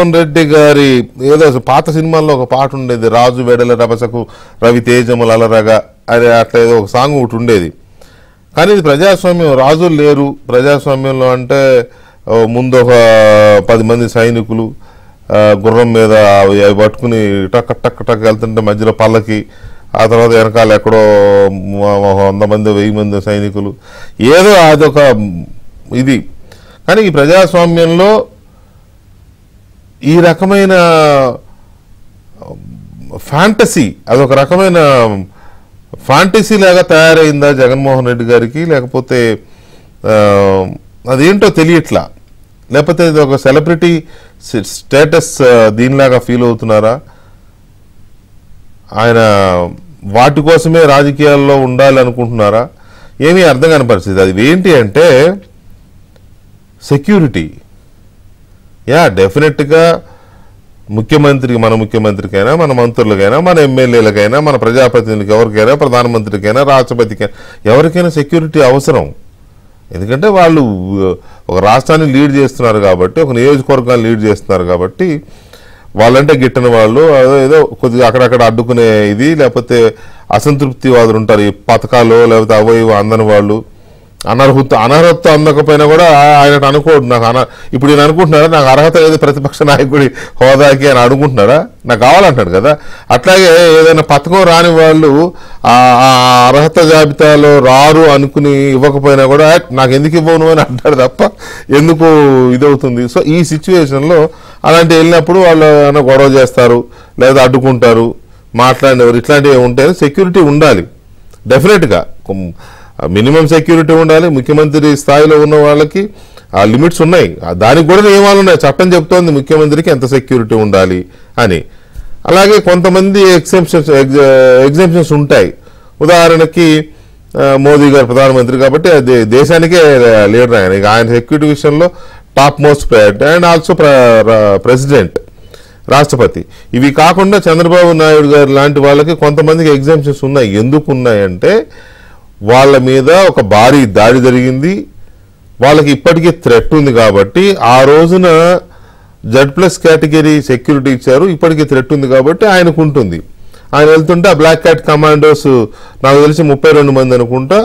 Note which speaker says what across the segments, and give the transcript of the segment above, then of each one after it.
Speaker 1: రెడ్డి గారి ఏదో పాత సినిమాల్లో ఒక పాట ఉండేది, రాజు వెడల రభసకు రవి తేజములు అలరగా అని అట్లా ఏదో ఒక సాంగ్ ఒకటి ఉండేది. కానీ ఇది ప్రజాస్వామ్యం, రాజులు లేరు ప్రజాస్వామ్యంలో. అంటే ముందు ఒక 10 మంది సైనికులు గుర్రం మీద అవి పట్టుకుని టక్ టక్ టక్ వెళ్తుంటే మధ్యలో పల్లకి, ఆ తర్వాత వెనకాల ఎక్కడో 100 మంది 1000 మంది సైనికులు, ఏదో అదొక ఇది. కానీ ఈ ప్రజాస్వామ్యంలో ఈ రకమైన ఫ్యాంటసీ, అదొక రకమైన ఫ్యాంటసీ లాగా తయారైందా జగన్మోహన్ రెడ్డి గారికి, లేకపోతే అదేంటో తెలియట్లా, లేకపోతే ఇది ఒక సెలబ్రిటీ స్టేటస్ దీనిలాగా ఫీల్ అవుతున్నారా, ఆయన వాటి కోసమే రాజకీయాల్లో ఉండాలి అనుకుంటున్నారా, ఏమీ అర్థం కాని పరిస్థితి. అది ఏంటి అంటే సెక్యూరిటీ. డెఫినెట్గా ముఖ్యమంత్రికి, మన ముఖ్యమంత్రికైనా, మన మంత్రులకైనా, మన ఎమ్మెల్యేలకైనా, మన ప్రజాప్రతినిధులకి ఎవరికైనా, ప్రధానమంత్రికైనా, రాష్ట్రపతికైనా ఎవరికైనా సెక్యూరిటీ అవసరం. ఎందుకంటే వాళ్ళు ఒక రాష్ట్రాన్ని లీడ్ చేస్తున్నారు కాబట్టి, ఒక నియోజకవర్గాన్ని లీడ్ చేస్తున్నారు కాబట్టి, వాళ్ళంటే గిట్టని వాళ్ళు ఏదో కొద్దిగా అక్కడక్కడ అడ్డుకునే ఇది, లేకపోతే అసంతృప్తివాదులు ఉంటారు, ఈ పథకాలు లేకపోతే అవయవ అందని వాళ్ళు, అనర్హత అందకపోయినా కూడా ఆయన అనుకోడు. ఇప్పుడు ఈయన అనుకుంటున్నారా నాకు అర్హత లేదు ప్రతిపక్ష నాయకుడి హోదాకి అని అనుకుంటున్నారా, నాకు కావాలంటాడు కదా. అట్లాగే ఏదైనా పథకం రాని వాళ్ళు ఆ అర్హత జాబితాలో రారు అనుకుని ఇవ్వకపోయినా కూడా నాకు ఎందుకు ఇవ్వను అని అంటాడు తప్ప ఎందుకు ఇదవుతుంది. సో ఈ సిచ్యువేషన్లో అలాంటి వెళ్ళినప్పుడు వాళ్ళు ఏమైనా గొడవ చేస్తారు, లేదా అడ్డుకుంటారు, మాట్లాడినవారు, ఇట్లాంటివి ఉంటే సెక్యూరిటీ ఉండాలి. డెఫినెట్గా మినిమం సెక్యూరిటీ ఉండాలి. ముఖ్యమంత్రి స్థాయిలో ఉన్న వాళ్ళకి ఆ లిమిట్స్ ఉన్నాయి, దానికి కూడా నియమాలు ఉన్నాయి. చట్టం చెప్తోంది ముఖ్యమంత్రికి ఎంత సెక్యూరిటీ ఉండాలి అని. అలాగే కొంతమంది ఎగ్జామ్షన్స్ ఉంటాయి. ఉదాహరణకి మోదీ గారు ప్రధానమంత్రి కాబట్టి అది దేశానికే లీడర్, ఆయన సెక్యూరిటీ విషయంలో top most priority. And also president, రాష్ట్రపతి. ఇవి కాకుండా చంద్రబాబు నాయుడు గారు లాంటి వాళ్ళకి కొంతమందికి ఎగ్జామ్షన్స్ ఉన్నాయి. ఎందుకు ఉన్నాయంటే వాళ్ళ మీద ఒక భారీ దాడి జరిగింది, వాళ్ళకి ఇప్పటికీ థ్రెట్ ఉంది కాబట్టి ఆ రోజున Z+ కేటగిరీ సెక్యూరిటీ ఇచ్చారు. ఇప్పటికీ థ్రెట్ ఉంది కాబట్టి ఆయనకు ఉంటుంది. ఆయన వెళ్తుంటే ఆ బ్లాక్ క్యాట్ కమాండోస్ నాకు తెలిసి 32 మంది అనుకుంటా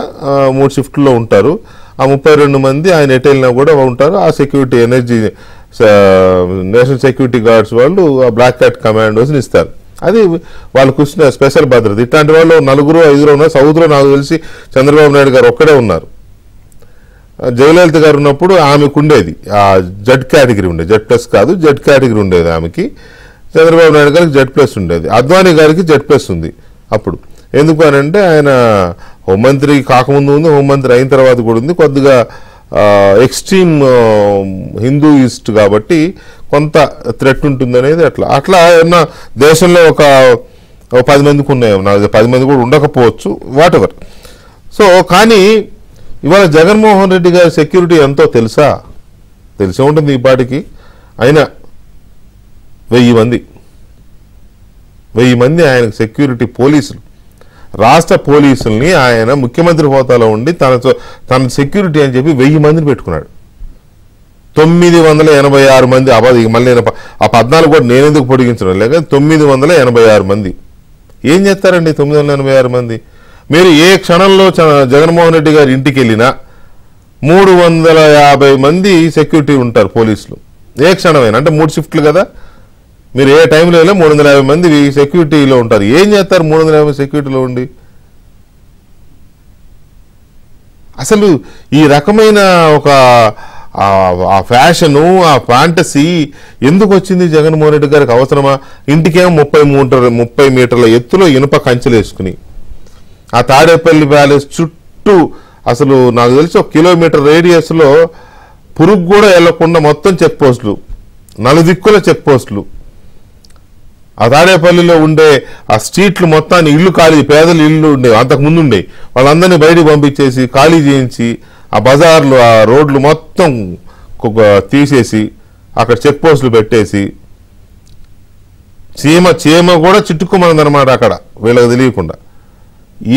Speaker 1: 3 షిఫ్ట్లో ఉంటారు. ఆ 32 మంది ఆయన ఎటు వెళ్ళినా కూడా ఉంటారు. ఆ security energy national security guards వాళ్ళు ఆ బ్లాక్ క్యాట్ కమాండోస్ని ఇస్తారు. అది వాళ్ళకు వచ్చిన స్పెషల్ భద్రత. ఇట్లాంటి వాళ్ళు 4-5 ఉన్నారు. సౌత్లో నాకు తెలిసి చంద్రబాబు నాయుడు గారు ఒక్కడే ఉన్నారు. జయలలిత గారు ఉన్నప్పుడు ఆమెకు ఉండేది ఆ Z కేటగిరీ ఉండేది, Z+ కాదు, Z కేటగిరీ ఉండేది ఆమెకి. చంద్రబాబు నాయుడు గారికి Z+ ఉండేది. అద్వానీ గారికి Z+ ఉంది అప్పుడు. ఎందుకు అని అంటే ఆయన హోంమంత్రి కాకముందు ఉంది, హోంమంత్రి అయిన తర్వాత కూడా ఉంది. కొద్దిగా ఎక్స్ట్రీమ్ హిందూయిస్ట్ కాబట్టి కొంత థ్రెట్ ఉంటుంది అనేది. అట్లా ఏమన్నా దేశంలో ఒక 10 మందికి ఉన్నాయి, నాకు 10 మంది కూడా ఉండకపోవచ్చు, వాట్ ఎవర్. సో కానీ ఇవాళ జగన్మోహన్ రెడ్డి గారి సెక్యూరిటీ ఎంతో తెలిసే ఉంటుంది ఈ పాటికి. అయినా 1000 మంది ఆయనకు సెక్యూరిటీ పోలీసులు, రాష్ట్ర పోలీసుల్ని ఆయన ముఖ్యమంత్రి హోదాలో ఉండి తన సెక్యూరిటీ అని చెప్పి 1000 మందిని పెట్టుకున్నాడు. 986 మంది మళ్ళీ ఆ 14 కూడా నేనెందుకు పొడిగించడం లేక 986 మంది. ఏం చేస్తారండి 986 మంది? మీరు ఏ క్షణంలో జగన్మోహన్ రెడ్డి గారి ఇంటికి వెళ్ళినా 350 మంది సెక్యూరిటీ ఉంటారు పోలీసులు, ఏ క్షణమైనా. అంటే 3 షిఫ్ట్లు కదా, మీరు ఏ టైంలో వెళ్ళి 350 మంది సెక్యూరిటీలో ఉంటారు. ఏం చేస్తారు 350 సెక్యూరిటీలో ఉండి? అసలు ఈ రకమైన ఒక ఆ ఫ్యాషను, ఆ ఫ్యాంటసీ ఎందుకు వచ్చింది జగన్మోహన్ రెడ్డి గారికి? అవసరమా? ఇంటికేమో 30 మీటర్ల ఎత్తులో ఇనుప కంచెలు వేసుకుని ఆ తాడేపల్లి ప్యాలెస్ చుట్టూ అసలు నాకు తెలిసి 1 కిలోమీటర్ రేడియస్లో పురుగు కూడా వెళ్లకుండా మొత్తం చెక్ పోస్టులు, 4 దిక్కుల చెక్ పోస్టులు. ఆ తాడేపల్లిలో ఉండే ఆ స్ట్రీట్లు మొత్తాన్ని ఇల్లు ఖాళీ, పేదల ఇల్లు ఉండేవి అంతకుముందు ఉండేవి, వాళ్ళందరినీ బయటికి పంపించేసి ఖాళీ చేయించి ఆ బజార్లు, ఆ రోడ్లు మొత్తం తీసేసి అక్కడ చెక్ పోస్టులు పెట్టేసి చీమ కూడా చిట్టుకోమన్నదనమాట అక్కడ, వీళ్ళకి తెలియకుండా.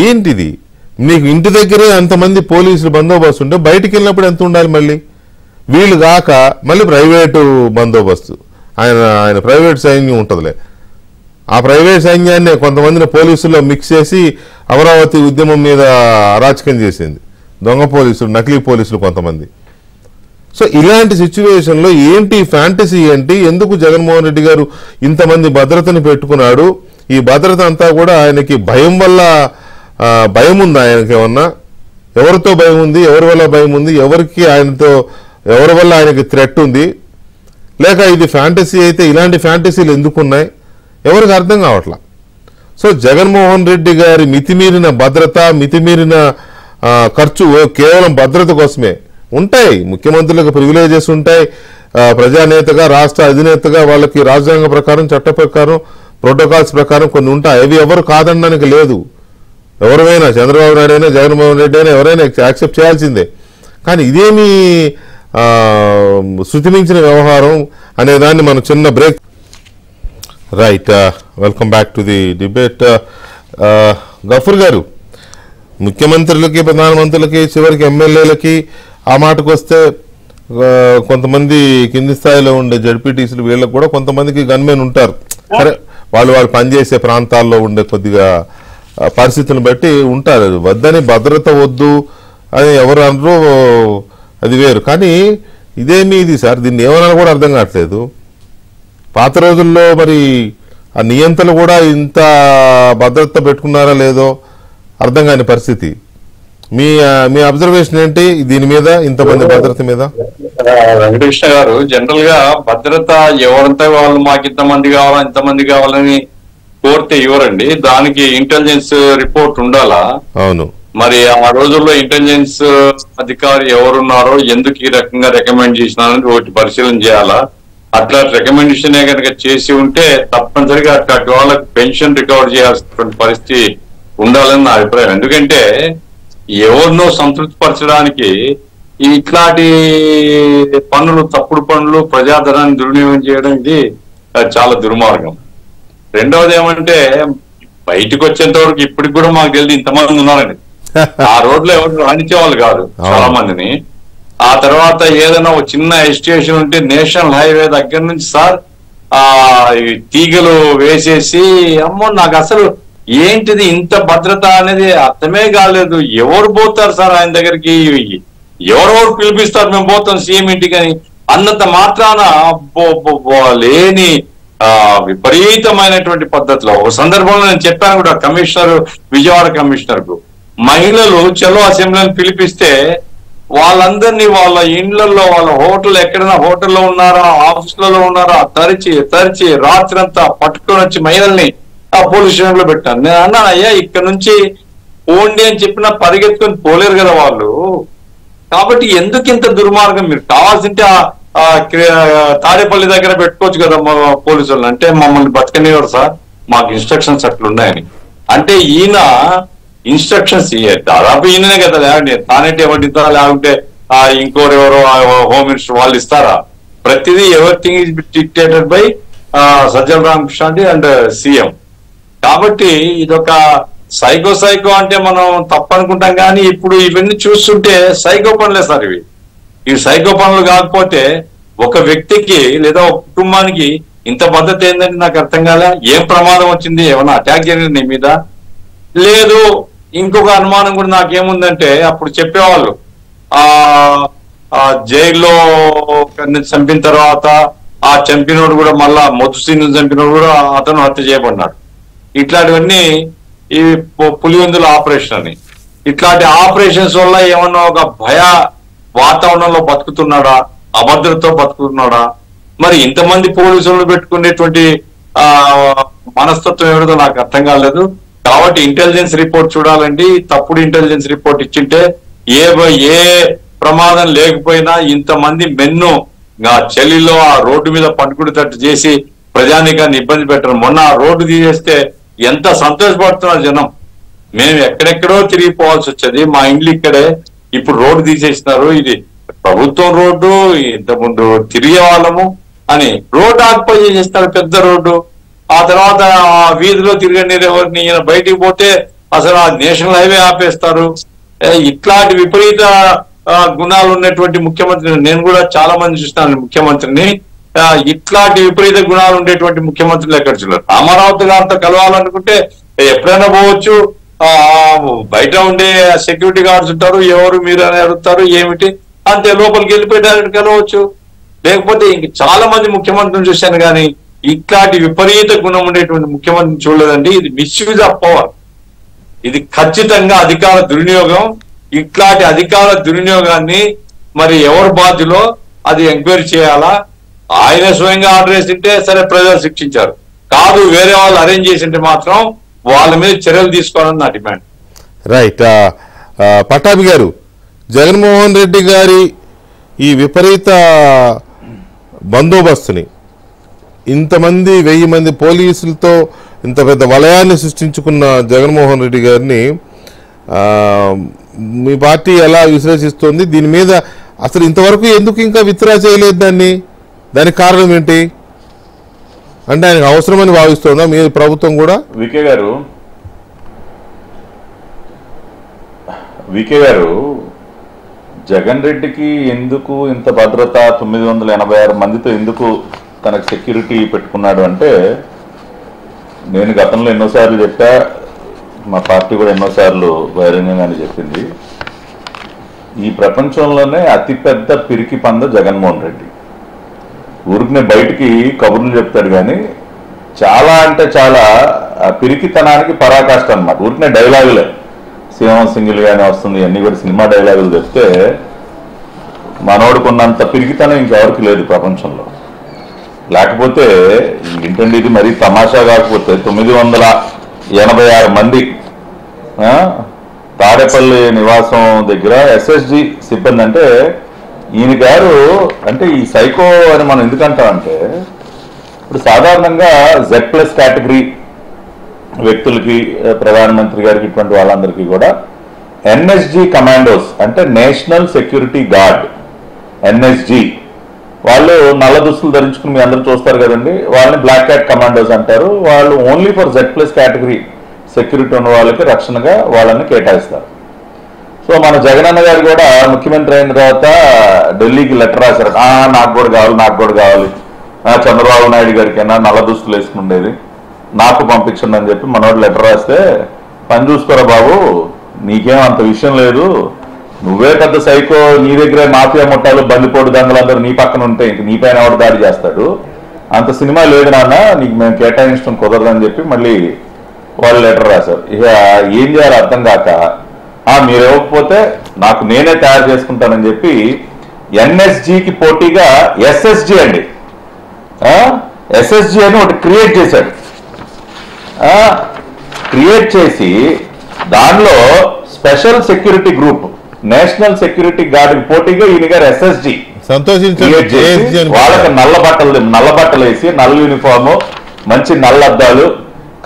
Speaker 1: ఏంటిది? నీకు ఇంటి దగ్గరే అంతమంది పోలీసులు బందోబస్తు ఉంటే బయటికి వెళ్ళినప్పుడు ఎంత ఉండాలి? మళ్ళీ వీళ్ళు కాక మళ్ళీ ప్రైవేటు బందోబస్తు. ఆయన ప్రైవేట్ సైన్యం ఉంటుందిలే, ఆ ప్రైవేట్ సైన్యాన్ని కొంతమందిని పోలీసుల్లో మిక్స్ చేసి అమరావతి ఉద్యమం మీద అరాచకం చేసింది దొంగ పోలీసులు, నకిలీ పోలీసులు కొంతమంది. సో ఇలాంటి సిచ్యువేషన్లో ఏంటి ఫ్యాంటసీ ఏంటి, ఎందుకు జగన్మోహన్ రెడ్డి గారు ఇంతమంది భద్రతని పెట్టుకున్నాడు, ఈ భద్రత అంతా కూడా ఆయనకి భయం వల్ల భయం ఉంది, ఆయనకి ఏమన్నా ఎవరితో భయం ఉంది, ఎవరి వల్ల భయం ఉంది, ఎవరి వల్ల ఆయనకి థ్రెట్ ఉంది, లేక ఇది ఫ్యాంటసీ అయితే ఇలాంటి ఫ్యాంటసీలు ఎందుకున్నాయి ఎవరికి అర్థం కావట్లా. సో జగన్మోహన్ రెడ్డి గారి మితిమీరిన భద్రత, మితిమీరిన ఖర్చు కేవలం భద్రత కోసమే. ఉంటాయి ముఖ్యమంత్రులకు ప్రివిలేజెస్ ఉంటాయి, ప్రజానేతగా రాష్ట్ర అధినేతగా వాళ్ళకి రాజ్యాంగ ప్రకారం చట్ట ప్రకారం ప్రోటోకాల్స్ ప్రకారం కొన్ని ఉంటాయి, అవి ఎవరు కాదనడానికి లేదు. ఎవరైనా చంద్రబాబు నాయుడు అయినా జగన్మోహన్ రెడ్డి అయినా ఎవరైనా యాక్సెప్ట్ చేయాల్సిందే. కానీ ఇదేమి శృతిమించిన వ్యవహారం అనే దాన్ని మనం చిన్న break. Right, welcome back to the debate. Ghafoor గారు, ముఖ్యమంత్రులకి ప్రధానమంత్రులకి చివరికి ఎమ్మెల్యేలకి ఆ మాటకు వస్తే కొంతమంది కింది స్థాయిలో ఉండే జడ్పీటీసీలు వీళ్ళకి కూడా కొంతమందికి గన్మెన్ ఉంటారు. సరే, వాళ్ళు పనిచేసే ప్రాంతాల్లో ఉండే కొద్దిగా పరిస్థితులను బట్టి ఉంటారు. వద్దని భద్రత వద్దు అని ఎవరు అనరు, అది వేరు. కానీ ఇదేమి ఇది సార్, దీన్ని ఏమన్నా కూడా అర్థం కావట్లేదు. పాత రోజుల్లో మరి ఆ నియంతలు కూడా ఇంత భద్రత పెట్టుకున్నారా లేదో అర్థం కాని పరిస్థితి. మీ అబ్జర్వేషన్ ఏంటి దీని మీద, ఇంతమంది భద్రత మీద?
Speaker 2: వెంకటకృష్ణ గారు, జనరల్ గా భద్రత ఎవరంతా వాళ్ళు మాకు ఇంతమంది కావాలా ఇంతమంది కావాలని కోరితే ఇవ్వరండి, దానికి ఇంటెలిజెన్స్ రిపోర్ట్ ఉండాలా.
Speaker 1: అవును,
Speaker 2: మరి ఆ రోజుల్లో ఇంటెలిజెన్స్ అధికారి ఎవరున్నారో, ఎందుకు ఈ రకంగా రికమెండ్ చేసినారని ఒకటి పరిశీలన చేయాలా. అట్లా రికమెండేషన్ కనుక చేసి ఉంటే తప్పనిసరిగా అట్లాంటి వాళ్ళకి పెన్షన్ రికవర్ చేయాల్సినటువంటి పరిస్థితి ఉండాలని నా అభిప్రాయం. ఎందుకంటే ఎవరినో సంతృప్తి పరచడానికి ఇట్లాంటి పనులు, తప్పుడు పనులు, ప్రజాధనాన్ని దుర్వినియోగం చేయడం ఇది చాలా దుర్మార్గం. రెండవది ఏమంటే, బయటకు వచ్చేంత వరకు ఇప్పటికి కూడా మాకు తెలియదు ఇంతమంది ఉన్నారని. ఆ రోడ్లో ఎవరు రాణించే వాళ్ళు కాదు చాలా మందిని. ఆ తర్వాత ఏదైనా ఒక చిన్న ఎస్టేషన్ ఉంటే నేషనల్ హైవే దగ్గర నుంచి సార్ తీగలు వేసేసి, అమ్మో నాకు అసలు ఏంటిది ఇంత భద్రత అనేది అర్థమే కాలేదు. ఎవరు పోతారు సార్ ఆయన దగ్గరికి, ఎవరెవరు పిలిపిస్తారు మేము పోతాం సీఎం ఇంటికి అని అన్నంత మాత్రాన లేని విపరీతమైనటువంటి పద్ధతిలో. ఒక సందర్భంలో నేను చెప్పాను కూడా కమిషనర్, విజయవాడ కమిషనర్ కు, మహిళలు చలో అసెంబ్లీని పిలిపిస్తే వాళ్ళందరినీ వాళ్ళ ఇండ్లలో, వాళ్ళ హోటల్ ఎక్కడైనా హోటల్లో ఉన్నారా, ఆఫీసులలో ఉన్నారా తరిచి రాత్రంతా పట్టుకొని వచ్చి మహిళల్ని ఆ పోలీస్ స్టేషన్ లో పెట్టాను. నేను అన్నాను, అయ్యా ఇక్కడ నుంచి పోండి అని చెప్పినా పరిగెత్తుకొని పోలేరు కదా వాళ్ళు. కాబట్టి ఎందుకు ఇంత దుర్మార్గం? మీరు కావాల్సింటే తాడేపల్లి దగ్గర పెట్టుకోవచ్చు కదా పోలీసులు. అంటే మమ్మల్ని బతకనివ్వరు సార్, మాకు ఇన్స్ట్రక్షన్స్ అట్లున్నాయని. అంటే ఈయన ఇన్స్ట్రక్షన్స్ దాదాపు ఈయననే కదా, తానేటి ఎవరి లేకుంటే ఇంకోరెవరో హోమ్ మినిస్టర్ వాళ్ళు ఇస్తారా? ప్రతిదీ everything is dictated by Sajjala Ramakrishna and CM. కాబట్టి ఇదొక సైకో అంటే మనం తప్పనుకుంటాం, కానీ ఇప్పుడు ఇవన్నీ చూస్తుంటే సైకో పనులే సార్ ఇవి. సైకో పనులు కాకపోతే ఒక వ్యక్తికి లేదా ఒక కుటుంబానికి ఇంత పద్ధతి ఏంటంటే నాకు అర్థం కాలే. ఏం ప్రమాదం వచ్చింది? ఏమన్నా అటాక్ జరిగింది నీ మీద? లేదు. ఇంకొక అనుమానం కూడా నాకేముందంటే, అప్పుడు చెప్పేవాళ్ళు జైల్లో చంపిన తర్వాత ఆ చంపినోడు కూడా మళ్ళా మొత్తుసీను చంపినోడు కూడా అతను హత్య చేయబడినాడు. ఇట్లాంటివన్నీ ఈ పులివెందుల ఆపరేషన్ అని, ఇట్లాంటి ఆపరేషన్స్ వల్ల ఏమన్నా ఒక భయ వాతావరణంలో బతుకుతున్నాడా, అభద్రతతో బతుకుతున్నాడా? మరి ఇంతమంది పోలీసులను పెట్టుకునేటువంటి మనస్తత్వం ఏమిటో నాకు అర్థం కాలేదు. కాబట్టి ఇంటెలిజెన్స్ రిపోర్ట్ చూడాలండి. తప్పుడు ఇంటెలిజెన్స్ రిపోర్ట్ ఇచ్చింటే ఏ ప్రమాదం లేకపోయినా ఇంతమంది మెన్ను చలిలో ఆ రోడ్డు మీద పండుకునేటట్టు చేసి ప్రజానీకాన్ని ఇబ్బంది పెట్టడం. మొన్న ఆ రోడ్డు తీసేస్తే ఎంత సంతోషపడుతున్నారు జనం. మేము ఎక్కడెక్కడో తిరిగిపోవాల్సి వచ్చేది, మా ఇండ్లు ఇక్కడే, ఇప్పుడు రోడ్డు తీసేసినారు, ఇది ప్రభుత్వం రోడ్డు, ఇంతకుముందు తిరిగే వాళ్ళము అని రోడ్డు ఆక్యుపై చేసేస్తారు, పెద్ద రోడ్డు. ఆ తర్వాత ఆ వీధిలో తిరగని ఎవరిని బయటికి పోతే అసలు ఆ నేషనల్ హైవే ఆపేస్తారు. ఇట్లాంటి విపరీత గుణాలు ఉన్నటువంటి ముఖ్యమంత్రిని నేను కూడా చాలా మంది చూస్తాను. ముఖ్యమంత్రిని ఇట్లాంటి విపరీత గుణాలు ఉండేటువంటి ముఖ్యమంత్రులు ఎక్కడ చూడారు. అమరావతి గారితో కలవాలనుకుంటే ఎప్పుడైనా పోవచ్చు. బయట ఉండే సెక్యూరిటీ గార్డ్స్ ఉంటారు, ఎవరు మీరు అని అడుగుతారు, ఏమిటి అంతే, లోపలికి వెళ్ళిపోయి డైరెక్ట్ కలవచ్చు. లేకపోతే ఇంక చాలా మంది ముఖ్యమంత్రులు చూశాను కానీ ఇట్లాంటి విపరీత గుణం ఉండేటువంటి ముఖ్యమంత్రిని చూడలేదండి. ఇది మిస్యూజ్ ఆఫ్ పవర్, ఇది ఖచ్చితంగా అధికార దుర్వినియోగం. ఇట్లాంటి అధికార దుర్వినియోగాన్ని మరి ఎవరు బాధ్యులో అది ఎంక్వైరీ చేయాలా. ఆయన స్వయంగా ఆర్డర్ వేసింటే సరే, ప్రజలు శిక్షించారు. కాదు, వేరే వాళ్ళు అరేంజ్ చేసింటే మాత్రం వాళ్ళ మీద చర్యలు తీసుకోవాలని నా డిమాండ్.
Speaker 1: రైట్. పట్టాభి గారు, జగన్మోహన్ రెడ్డి గారి ఈ విపరీత బందోబస్తుని, ఇంతమంది 1000 మంది పోలీసులతో ఇంత పెద్ద వలయాన్ని సృష్టించుకున్న జగన్మోహన్ రెడ్డి గారిని మీ పార్టీ ఎలా విశ్లేషిస్తోంది? దీని మీద అసలు ఇంతవరకు ఎందుకు ఇంకా విత్డ్రా చేయలేదు దానికి కారణం ఏంటి? అంటే ఆయనకు అవసరమని భావిస్తోందా మీ ప్రభుత్వం కూడా?
Speaker 3: వికే గారు జగన్ రెడ్డికి ఎందుకు ఇంత భద్రత, 986 మందితో ఎందుకు తనకు సెక్యూరిటీ పెట్టుకున్నాడు అంటే, నేను గతంలో ఎన్నోసార్లు చెప్పా, మా పార్టీ కూడా ఎన్నోసార్లు బహిరంగంగానే చెప్పింది, ఈ ప్రపంచంలోనే అతిపెద్ద పిరికి పంద జగన్మోహన్ రెడ్డి. ఊరికి బయటికి కబుర్లు చెప్తాడు కానీ చాలా అంటే చాలా పిరికితనానికి పరాకాష్ట అన్నమాట. ఊరికనే డైలాగులే, సింహం సింగిల్ గానే వస్తుంది, అన్ని కూడా సినిమా డైలాగులు చెప్తే మనోడుకున్నంత పిరికితనం ఇంకెవరికి లేదు ప్రపంచంలో. లేకపోతే ఏంటండి ఇది మరీ తమాషా కాకపోతే, 986 మంది తాడేపల్లి నివాసం దగ్గర ఎస్ఎస్జి సిబ్బంది. అంటే ఈయన గారు అంటే ఈ సైకో అని మనం ఎందుకంటామంటే, ఇప్పుడు సాధారణంగా Z+ కేటగిరీ వ్యక్తులకి, ప్రధానమంత్రి గారికి, ఇటువంటి వాళ్ళందరికీ కూడా NSG కమాండోస్ అంటే నేషనల్ సెక్యూరిటీ గార్డ్, NSG వాళ్ళు నల్ల దుస్తులు ధరించుకుని మీ అందరూ చూస్తారు కదండి, వాళ్ళని బ్లాక్ క్యాట్ కమాండోస్ అంటారు. వాళ్ళు only for Z+ category security ఉన్న వాళ్ళకి రక్షణగా వాళ్ళని కేటాయిస్తారు. సో మన జగనన్న గారు కూడా ముఖ్యమంత్రి అయిన తర్వాత ఢిల్లీకి లెటర్ రాశారు, నాకు కూడా కావాలి, చంద్రబాబు నాయుడు గారికైనా నల్ల దుస్తులు వేసుకుండేది, నాకు పంపించండి అని చెప్పి మనోడు లెటర్ రాస్తే, పని చూసుకోరా బాబు, నీకేం అంత విషయం లేదు, నువ్వే పెద్ద సైకో, నీ దగ్గరే మాఫియా ముఠాలు, బందిపోటు దంగలందరూ నీ పక్కన ఉంటే ఇంక నీ పైన ఎవడు దాడి చేస్తాడు, అంత సినిమా లేదు నాన్న, నీకు మేము కేటాయించడం కుదరదని చెప్పి మళ్ళీ వాళ్ళు లెటర్ రాశారు. ఇక ఏం చేయాలో అర్థం కాక, మీరు ఇవ్వకపోతే నాకు నేనే తయారు చేసుకుంటానని చెప్పి NSGకి పోటీగా SSG అండి, SSG అని ఒకటి క్రియేట్ చేశాడు. క్రియేట్ చేసి దానిలో special security group, national security guard పోటీగా ఈయన గారు SSG వాళ్ళకి నల్ల బట్టలు వేసి, నల్ల యూనిఫాము, మంచి నల్ల అద్దాలు,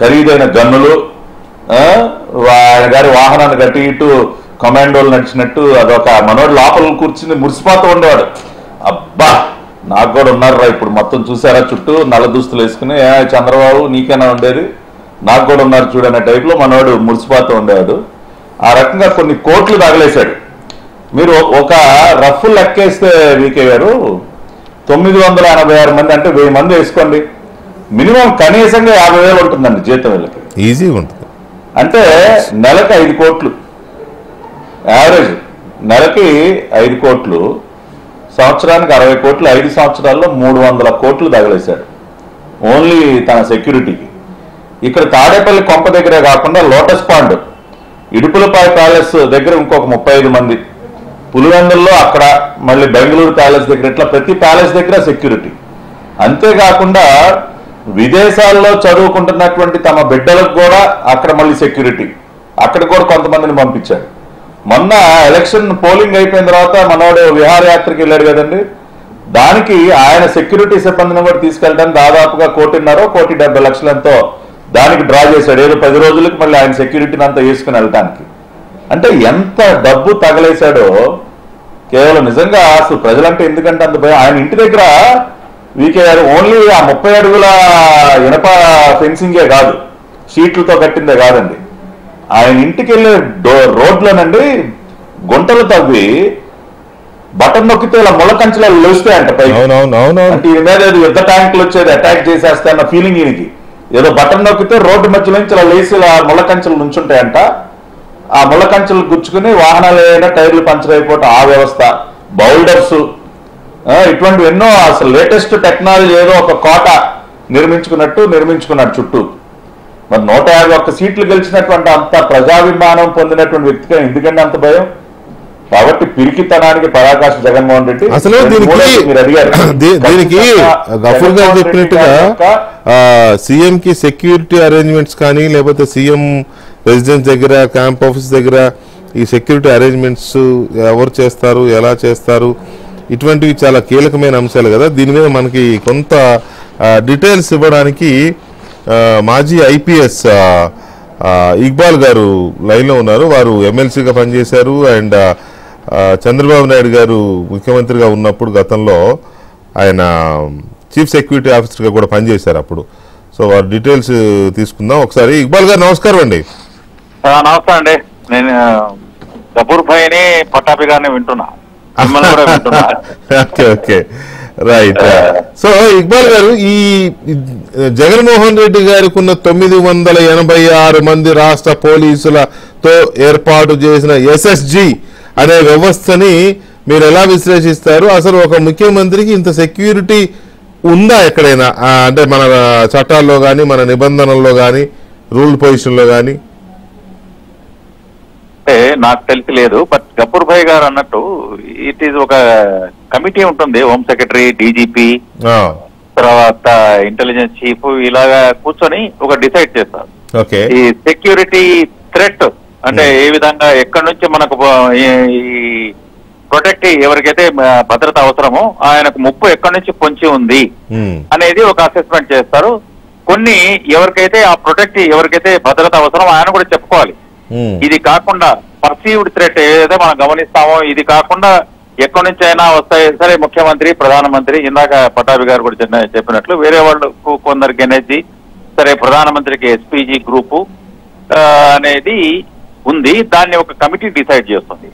Speaker 3: ఖరీదైన గన్నులు, ఆయన గారి వాహనాన్ని కట్టి ఇటు కమాండోలు నడిచినట్టు అదొక మనోడు లోపల కూర్చుని మురిసిపోతూ ఉండేవాడు. అబ్బా నాకు కూడా ఉన్నారా ఇప్పుడు మొత్తం చూసారా, చుట్టూ నల్ల దుస్తులు వేసుకుని, చంద్రబాబు నీకైనా ఉండేది, నాకు కూడా ఉన్నారు చూడనే టైప్లో మనోడు మురిసిపోతూ ఉండేవాడు. ఆ రకంగా కొన్ని కోట్లు తగలేశాడు. మీరు ఒక రఫ్ లెక్కేస్తే వీకే గారు 986 మంది అంటే 1000 మంది వేసుకోండి, మినిమం కనీసంగా 50,000 ఉంటుందండి జీతం వీళ్ళకి,
Speaker 1: ఈజీగా ఉంటుంది.
Speaker 3: అంటే నెలకి 5 కోట్లు యావరేజ్, నెలకి 5 కోట్లు, సంవత్సరానికి 60 కోట్లు, 5 సంవత్సరాల్లో 300 కోట్లు తగలేశాడు ఓన్లీ తన సెక్యూరిటీకి. ఇక్కడ తాడేపల్లి కొంప దగ్గరే కాకుండా లోటస్ పాండ్, ఇడుపులపాయ ప్యాలెస్ దగ్గర ఇంకొక 35 మంది, పులివెందుల్లో అక్కడ, మళ్ళీ బెంగళూరు ప్యాలెస్ దగ్గర, ఇట్లా ప్రతి ప్యాలెస్ దగ్గర సెక్యూరిటీ. అంతేకాకుండా విదేశాల్లో చదువుకుంటున్నటువంటి తమ బిడ్డలకు కూడా అక్కడ మళ్ళీ సెక్యూరిటీ, అక్కడ కూడా కొంతమందిని పంపించాడు. మొన్న ఎలక్షన్ పోలింగ్ అయిపోయిన తర్వాత మనోడు విహారయాత్రకి వెళ్ళాడు కదండి, దానికి ఆయన సెక్యూరిటీ సిబ్బందిని కూడా తీసుకెళ్ళడానికి దాదాపుగా 1,70,00,000 ఎంతో దానికి డ్రా చేశాడు. ఏదో 10 రోజులకి మళ్ళీ ఆయన సెక్యూరిటీని అంతా వేసుకుని వెళ్ళటానికి. అంటే ఎంత డబ్బు తగలేశాడో కేవలం. నిజంగా అసలు ప్రజలంటే ఎందుకంటే అంత భయం. ఆయన ఇంటి దగ్గర వీకే గారు ఓన్లీ ఆ 30 అడుగుల ఇనప ఫెన్సింగే కాదు, షీట్లతో కట్టిందే కాదండి, ఆయన ఇంటికి వెళ్ళే రోడ్లోనండి గుంటలు తవ్వి బటన్ నొక్కితే ఇలా ముళ్ళకంచెలు లేస్తాయంట పైకి. అంటే ఈయన మీద ఏదో యుద్ధ ట్యాంకులు వచ్చేది అటాక్ చేసేస్తే అన్న ఫీలింగ్ ఈయనకి. ఏదో బటన్ నొక్కితే రోడ్డు మధ్యలో నుంచి ఇలా లేచి ఇలా ముళ్ళకంచెలు నుంచుంటాయంట. ఆ ముళ్ళకంచెలు గుచ్చుకుని వాహనాలు ఏదైనా టైర్లు పంచర్ అయిపోవటం ఆ వ్యవస్థ, బౌల్డర్స్, ఇటువంటి ఎన్నో అసలు లేటెస్ట్ టెక్నాలజీ ఏదో ఒక కోట నిర్మించుకున్నాడు చుట్టూ. మరి 151 సీట్లు గెలిచినటువంటి అంత ప్రజాభిమానం పొందినటువంటి వ్యక్తిగా ఎందుకంటే అంత భయం? కాబట్టి పిరికితనానికి పరాకాష్ఠ జగన్మోహన్ రెడ్డి.
Speaker 1: అసలు దీనికి గఫూర్ గారు చెప్పినట్టుగా సీఎం కి సెక్యూరిటీ అరేంజ్మెంట్స్ కానీ, లేకపోతే సీఎం రెసిడెన్స్ దగ్గర, క్యాంప్ ఆఫీస్ దగ్గర ఈ సెక్యూరిటీ అరేంజ్మెంట్స్ ఎవరు చేస్తారు, ఎలా చేస్తారు, ఇటువంటివి చాలా కీలకమైన అంశాలు కదా. దీని మీద మనకి కొంత డీటెయిల్స్ ఇవ్వడానికి మాజీ ఐపీఎస్ ఇక్బాల్ గారు లైన్లో ఉన్నారు. వారు ఎమ్మెల్సీగా పనిచేశారు అండ్ చంద్రబాబు నాయుడు గారు ముఖ్యమంత్రిగా ఉన్నప్పుడు గతంలో ఆయన చీఫ్ సెక్యూరిటీ ఆఫీసర్గా కూడా పనిచేశారు అప్పుడు. సో వారి డీటెయిల్స్ తీసుకుందాం ఒకసారి. ఇక్బాల్ గారు నమస్కారం అండి.
Speaker 4: నమస్కారం అండి. నేను గఫూర్ భాయ్ని పట్టాభి గారిని వింటున్నా.
Speaker 1: Okay okay right. So Iqbal గారు, ఈ జగన్మోహన్ రెడ్డి గారికి ఉన్న 986 మంది రాష్ట్ర పోలీసులతో ఏర్పాటు చేసిన ఎస్ఎస్జి అనే వ్యవస్థని మీరు ఎలా విశ్లేషిస్తారు? అసలు ఒక ముఖ్యమంత్రికి ఇంత సెక్యూరిటీ ఉందా ఎక్కడైనా? అంటే మన చట్టాల్లో కానీ, మన నిబంధనల్లో కానీ, రూల్ పొజిషన్లో కానీ?
Speaker 4: నాకు తెలిసి లేదు. బట్ గఫూర్ భాయ్ గారు అన్నట్టు ఇట్ ఈజ్ ఒక కమిటీ ఉంటుంది, హోమ్ సెక్రటరీ, డీజీపీ, తర్వాత ఇంటెలిజెన్స్ చీఫ్, ఇలాగా కూర్చొని ఒక డిసైడ్ చేస్తారు. ఈ సెక్యూరిటీ థ్రెట్ అంటే ఏ విధంగా ఎక్కడి నుంచి మనకు ఈ ప్రొటెక్ట్ ఎవరికైతే భద్రత అవసరమో ఆయనకు ముప్పు ఎక్కడి నుంచి పొంచి ఉంది అనేది ఒక అసెస్మెంట్ చేస్తారు. కొన్ని ఎవరికైతే ఆ ప్రొటెక్ట్ ఎవరికైతే భద్రత అవసరం ఆయన కూడా చెప్పుకోవాలి. ఇది కాకుండా పర్సీవ్డ్ థ్రెట్ ఏదైతే మనం గమనిస్తామో ఇది కాకుండా ఎక్కడి నుంచి అయినా వస్తాయి. సరే, ముఖ్యమంత్రి, ప్రధానమంత్రి, ఇందాక పటాభి గారు కూడా చెప్పినట్లు వేరే వాళ్ళకు కొందరికి ఎనర్జీ, సరే ప్రధానమంత్రికి ఎస్పీజీ గ్రూపు అనేది ఉంది. దాన్ని ఒక కమిటీ డిసైడ్ చేస్తుంది.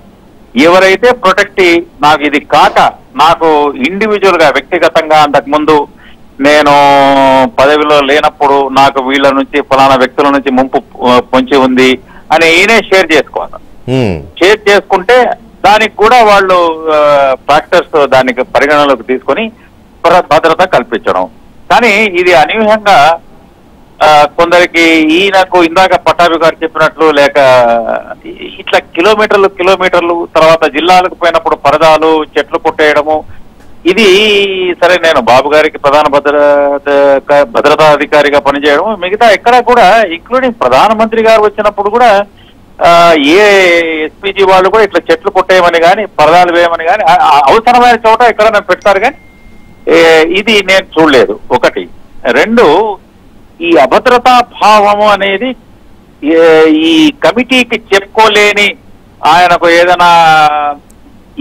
Speaker 4: ఎవరైతే ప్రొటెక్ట్ నాకు ఇది కాక నాకు ఇండివిజువల్ గా వ్యక్తిగతంగా అంతకుముందు నేను పదవిలో లేనప్పుడు నాకు వీళ్ళ నుంచి ఫలానా వ్యక్తుల నుంచి ముంపు పొంచి ఉంది అని ఈయనే షేర్ చేసుకోవాలి. షేర్ చేసుకుంటే దానికి కూడా వాళ్ళు ఫ్యాక్టర్స్ దానికి పరిగణలోకి తీసుకొని భద్రత కల్పించడం. కానీ ఇది అనూహ్యంగా కొందరికి ఈయనకు ఇందాక పటాభి గారు చెప్పినట్లు లేక ఇట్లా కిలోమీటర్లు తర్వాత జిల్లాలకు పోయినప్పుడు పరదాలు, చెట్లు కొట్టేయడము, ఇది సరే నేను బాబు గారికి ప్రధాన భద్రతా అధికారిగా పనిచేయడం, మిగతా ఎక్కడ కూడా ఇంక్లూడింగ్ ప్రధానమంత్రి గారు వచ్చినప్పుడు కూడా ఏ ఎస్పీజీ వాళ్ళు కూడా ఇట్లా చెట్లు కొట్టేయమని కానీ, పరదాలు వేయమని కానీ, అవసరమైన చోట ఎక్కడైనా పెడతారు కానీ ఇది నేను చూడలేదు. ఒకటి. రెండు, ఈ అభద్రతా భావము అనేది ఈ కమిటీకి చెప్పుకోలేని ఆయనకు ఏదైనా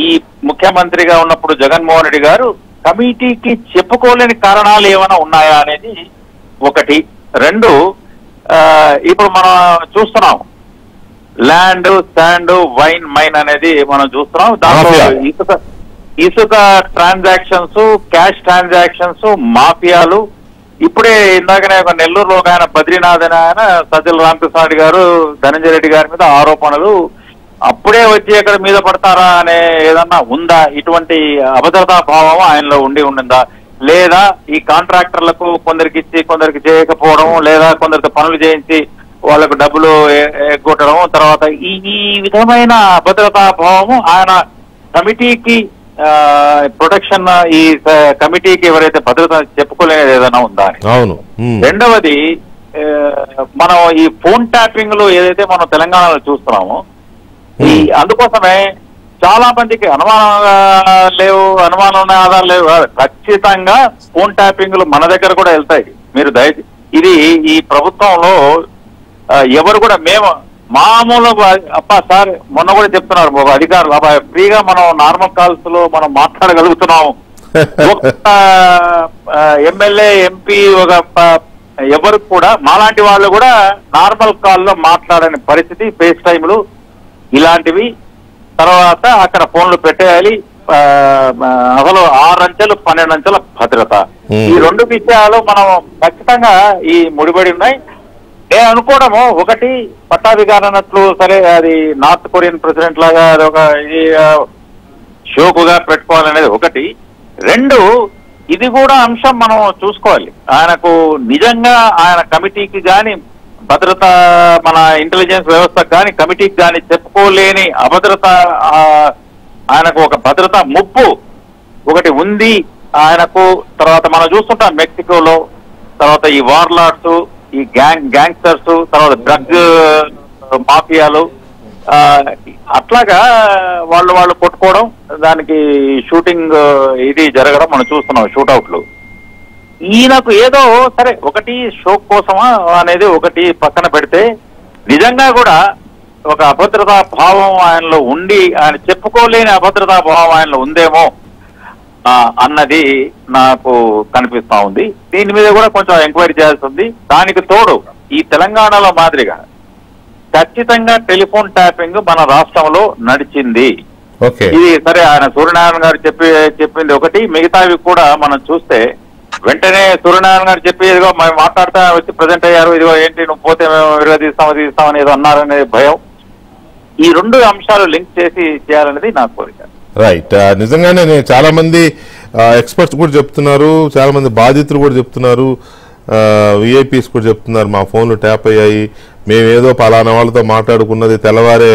Speaker 4: ఈ ముఖ్యమంత్రిగా ఉన్నప్పుడు జగన్మోహన్ రెడ్డి గారు కమిటీకి చెప్పుకోలేని కారణాలు ఏమైనా ఉన్నాయా అనేది ఒకటి. రెండు, ఇప్పుడు మనం చూస్తున్నాం ల్యాండ్, శాండ్, వైన్, మైన్ అనేది మనం చూస్తున్నాం. దాంట్లో ఇసుక ట్రాన్సాక్షన్స్, క్యాష్ ట్రాన్సాక్షన్స్, మాఫియాలు. ఇప్పుడే ఇందాకనే ఒక నెల్లూరులో ఒక ఆయన బద్రీనాథ్ అని ఆయన సజ్జల రామకృష్ణారెడ్డి గారు ధనంజయ రెడ్డి గారి మీద ఆరోపణలు, అప్పుడే వచ్చి ఎక్కడ మీద పడతారా అనే ఏదన్నా ఉందా? ఇటువంటి అభద్రతా భావం ఆయనలో ఉండిందా? లేదా ఈ కాంట్రాక్టర్లకు కొందరికి ఇచ్చి కొందరికి చేయకపోవడం, లేదా కొందరికి పనులు చేయించి వాళ్ళకు డబ్బులు ఎగ్గొట్టడం, తర్వాత ఈ విధమైన అభద్రతా భావము ఆయన కమిటీకి ప్రొటెక్షన్, ఈ కమిటీకి ఎవరైతే భద్రత చెప్పుకోలేనిది ఏదైనా ఉందా అని.
Speaker 1: అవును.
Speaker 4: రెండవది, మనం ఈ ఫోన్ ట్యాపింగ్లు ఏదైతే మనం తెలంగాణలో చూస్తున్నామో అందుకోసమే చాలా మందికి అనుమానం ఉన్న ఆధారాలు లేవు. ఖచ్చితంగా ఫోన్ ట్యాపింగ్లు మన దగ్గర కూడా వెళ్తాయి. మీరు ఇది ఈ ప్రభుత్వంలో ఎవరు కూడా మేము మామూలు సార్ మొన్న కూడా చెప్తున్నారు ఒక అధికారులు, ఫ్రీగా మనం నార్మల్ కాల్స్ లో మనం మాట్లాడగలుగుతున్నాము. ఒక ఎమ్మెల్యే, ఎంపీ, ఒక ఎవరు కూడా మాలాంటి వాళ్ళు కూడా నార్మల్ కాల్లో మాట్లాడని పరిస్థితి, ఫేస్ టైంలు ఇలాంటివి. తర్వాత అక్కడ ఫోన్లు పెట్టేయాలి. అసలు 6 అంచెలు 12 అంచెల భద్రత, ఈ 2 విషయాలు మనం ఖచ్చితంగా ఈ ముడిపడి ఉన్నాయి. నేను అనుకోవడము, ఒకటి పట్టాభిగారు అన్నట్లు సరే అది నార్త్ కొరియన్ ప్రెసిడెంట్ లాగా అది ఒక షోకుగా పెట్టుకోవాలనేది ఒకటి. 2, ఇది కూడా అంశం మనం చూసుకోవాలి. ఆయనకు నిజంగా ఆయన కమిటీకి కానీ భద్రత మన ఇంటెలిజెన్స్ వ్యవస్థకు కానీ కమిటీకి కానీ చెప్పుకోలేని అభద్రత, ఆయనకు ఒక భద్రతా ముప్పు ఒకటి ఉంది ఆయనకు. తర్వాత మనం చూస్తుంటాం మెక్సికోలో, తర్వాత ఈ వార్లార్డ్స్, ఈ గ్యాంగ్స్టర్స్, తర్వాత డ్రగ్ మాఫియాలు, అట్లాగా వాళ్ళు కొట్టుకోవడం, దానికి షూటింగ్ ఇది జరగడం మనం చూస్తున్నాం, షూట్అవుట్లు. ఈయనకు ఏదో సరే ఒకటి షో కోసమా అనేది ఒకటి పక్కన పెడితే, నిజంగా కూడా ఒక అభద్రతా భావం ఆయనలో ఉండి ఆయన చెప్పుకోలేని అభద్రతా భావం ఆయనలో ఉందేమో అన్నది నాకు కనిపిస్తా ఉంది. దీని మీద కూడా కొంచెం ఎంక్వైరీ చేయాల్సి ఉంది. దానికి తోడు ఈ తెలంగాణలో మాదిరిగా ఖచ్చితంగా టెలిఫోన్ ట్యాపింగ్ మన రాష్ట్రంలో నడిచింది. ఇది సరే ఆయన సూర్యనారాయణ గారు చెప్పింది ఒకటి, మిగతావి కూడా మనం చూస్తే వెంటనే సూర్యనారాయణ గారు చెప్పి ఇదిగో మేము మాట్లాడుతా వచ్చి ప్రజెంట్ అయ్యారు, ఇదిగో ఏంటి నువ్వు పోతే మేము విరోధిస్తామని ఏదో అన్నారనే భయం, ఈ 2 అంశాలు లింక్ చేసి చేయాలనేది నా కోరిక.
Speaker 1: రైట్. నిజంగానే చాలా మంది ఎక్స్పర్ట్స్ కూడా చెప్తున్నారు, చాలా మంది బాధితులు కూడా చెప్తున్నారు, విఐపీస్ కూడా చెప్తున్నారు, మా ఫోన్లు ట్యాప్ అయ్యాయి, మేమేదో పలానా వాళ్ళతో మాట్లాడుకున్నది తెల్లవారే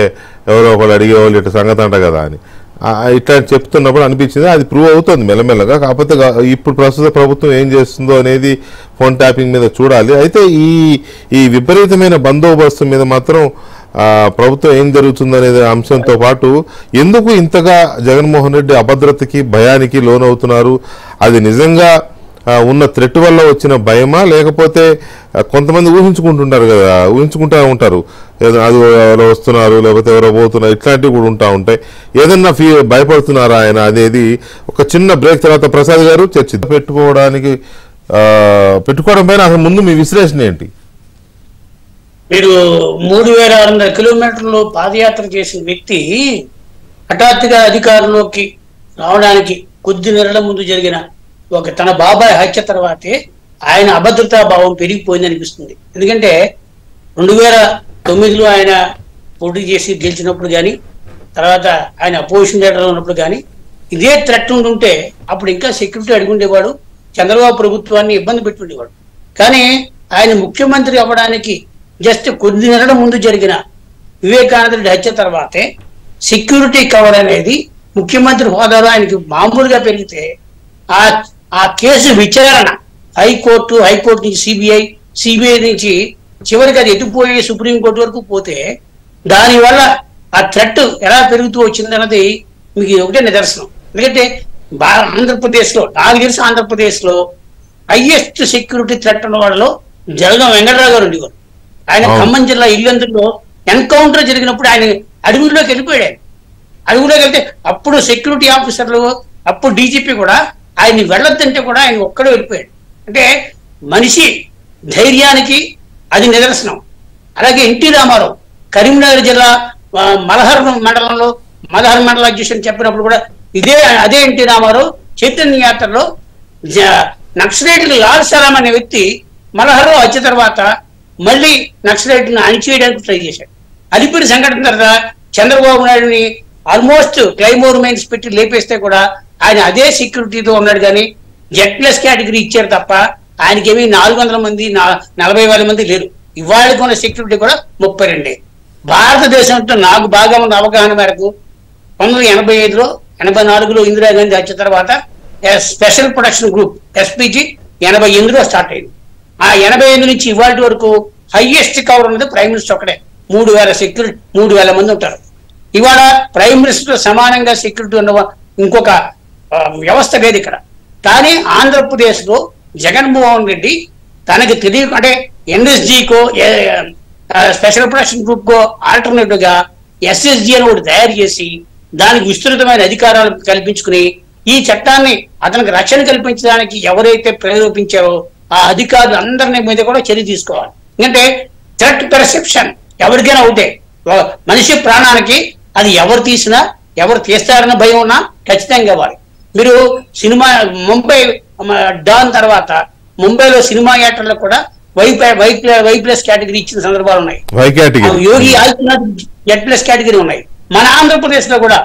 Speaker 1: ఎవరో ఒకళ్ళు అడిగేవాళ్ళు ఇట్లా సంగతి అంట కదా అని ఇట్లా చెప్తున్నప్పుడు అనిపించింది. అది ప్రూవ్ అవుతుంది మెల్లమెల్లగా. కాకపోతే ఇప్పుడు ప్రస్తుత ప్రభుత్వం ఏం చేస్తుందో అనేది ఫోన్ ట్యాపింగ్ మీద చూడాలి. అయితే ఈ విపరీతమైన బందోబస్తు మీద మాత్రం ప్రభుత్వం ఏం జరుగుతుందనే అంశంతో పాటు ఎందుకు ఇంతగా జగన్మోహన్ రెడ్డి అభద్రతకి భయానికి లోనవుతున్నారు, అది నిజంగా ఉన్న థ్రెట్ వల్ల వచ్చిన భయమా, లేకపోతే కొంతమంది ఊహించుకుంటుంటారు కదా, ఊహించుకుంటూ ఉంటారు అది ఎవరో వస్తున్నారు లేకపోతే ఎవరో పోతున్నారు, ఇట్లాంటివి కూడా ఉంటాయి. ఏదన్నా భయపడుతున్నారా ఆయన అనేది ఒక చిన్న బ్రేక్ తర్వాత ప్రసాద్ గారు చర్చ పెట్టుకోవడం పైన అసలు ముందు మీ విశ్లేషణ ఏంటి?
Speaker 5: మీరు 3600 కిలోమీటర్లు పాదయాత్ర చేసిన వ్యక్తి హఠాత్తుగా అధికారంలోకి రావడానికి కొద్ది నెలల ముందు జరిగిన ఒక తన బాబాయ్ హత్య తర్వాతే ఆయన అభద్రతా భావం పెరిగిపోయింది అనిపిస్తుంది. ఎందుకంటే 2009లో ఆయన పోటీ చేసి గెలిచినప్పుడు కానీ, తర్వాత ఆయన అపోజిషన్ లీడర్ ఉన్నప్పుడు కానీ ఇదే థ్రెట్ ఉంటుంటే అప్పుడు ఇంకా సెక్యూరిటీ అడుగుండేవాడు, చంద్రబాబు ప్రభుత్వాన్ని ఇబ్బంది పెట్టుండేవాడు. కానీ ఆయన ముఖ్యమంత్రి అవ్వడానికి జస్ట్ కొద్ది నెలల ముందు జరిగిన వివేకానంద రెడ్డి హత్య తర్వాతే సెక్యూరిటీ కవర్ అనేది ముఖ్యమంత్రి హోదాలో ఆయనకి మామూలుగా పెరిగితే ఆ కేసు విచారణ హైకోర్టు నుంచి సిబిఐ నుంచి చివరికి అది ఎటుపోయి సుప్రీంకోర్టు వరకు పోతే దానివల్ల ఆ థ్రెట్ ఎలా పెరుగుతూ వచ్చిందన్నది మీకు ఒకటే నిదర్శనం. ఎందుకంటే ఆంధ్రప్రదేశ్లో నాకు తెలిసి ఆంధ్రప్రదేశ్లో హైయెస్ట్ సెక్యూరిటీ థ్రెట్ ఉన్న వాళ్ళలో జలగం వెంకటరావు గారు ఉండేవారు. ఆయన ఖమ్మం జిల్లా ఇల్లందులో ఎన్కౌంటర్ జరిగినప్పుడు ఆయన అడవుల్లోకి వెళ్ళిపోయాడు. అడవులోకి వెళ్తే అప్పుడు సెక్యూరిటీ ఆఫీసర్లు, అప్పుడు డీజీపీ కూడా ఆయన్ని వెళ్ళొద్దంటే కూడా ఆయన ఒక్కడే వెళ్ళిపోయాడు. అంటే మనిషి ధైర్యానికి అది నిదర్శనం. అలాగే ఎన్టీ రామారావు కరీంనగర్ జిల్లా మలహర్ మండల అధ్యక్షుని చెప్పినప్పుడు కూడా అదే ఎన్టీ రామారావు చైతన్య యాత్రలో నక్సలైట్లు లాల్ సలాం అనే వ్యక్తి మలహర్లో వచ్చిన తర్వాత మళ్ళీ నక్సలైట్ను అణిచేయడానికి ట్రై చేశాడు. అలిపిరి సంఘటన తర్వాత చంద్రబాబు నాయుడుని ఆల్మోస్ట్ క్లైమోర్ మైన్స్ పెట్టి లేపేస్తే కూడా ఆయన అదే సెక్యూరిటీతో ఉన్నాడు. కానీ జెడ్ప్లస్ కేటగిరీ ఇచ్చారు తప్ప ఆయనకేమీ 400 మంది 40,000 మంది లేరు. ఇవాళకి ఉన్న సెక్యూరిటీ కూడా 32. భారతదేశంతో నాకు బాగా ఉన్న అవగాహన మేరకు 1985లో 84లో ఇందిరాగాంధీ వచ్చిన తర్వాత special protection group SPG 88లో start అయింది. ఆ 85 నుంచి ఇవాళ వరకు హైయెస్ట్ కవర్ ఉన్నది ప్రైమ్ మినిస్టర్ ఒక్కడే. 3000 సెక్యూరిటీ 3000 మంది ఉంటారు. ఇవాళ ప్రైమ్ మినిస్టర్ సమానంగా సెక్యూరిటీ ఉన్న ఇంకొక వ్యవస్థ లేదు ఇక్కడ. కానీ ఆంధ్రప్రదేశ్ లో జగన్మోహన్ రెడ్డి తనకి తెలియక అంటే ఎన్ఎస్జీకో స్పెషల్ ప్రొటెక్షన్ గ్రూప్ కో ఆల్టర్నేటివ్ గా ఎస్ఎస్జీ అని ఒకటి తయారు చేసి దానికి విస్తృతమైన అధికారాలు కల్పించుకుని ఈ చట్టాన్ని అతనికి రక్షణ కల్పించడానికి ఎవరైతే ప్రేరేపించారో ఆ అధికారులు అందరినీ మీద కూడా చర్య తీసుకోవాలి. ఎందుకంటే థ్రెట్ పెర్సెప్షన్ ఎవరికైనా ఒకటే, మనిషి ప్రాణానికి అది ఎవరు తీసినా ఎవరు తీస్తారన్న భయం ఉన్నా ఖచ్చితంగా ఇవ్వాలి. మీరు సినిమా ముంబై డాన్ తర్వాత ముంబైలో సినిమా యాక్టర్లకు కూడా వై+ కేటగిరీ ఇచ్చిన సందర్భాలు ఉన్నాయి. యోగి ఆదిత్యనాథ్ Z+ కేటగిరీ ఉన్నాయి. మన ఆంధ్రప్రదేశ్ లో కూడా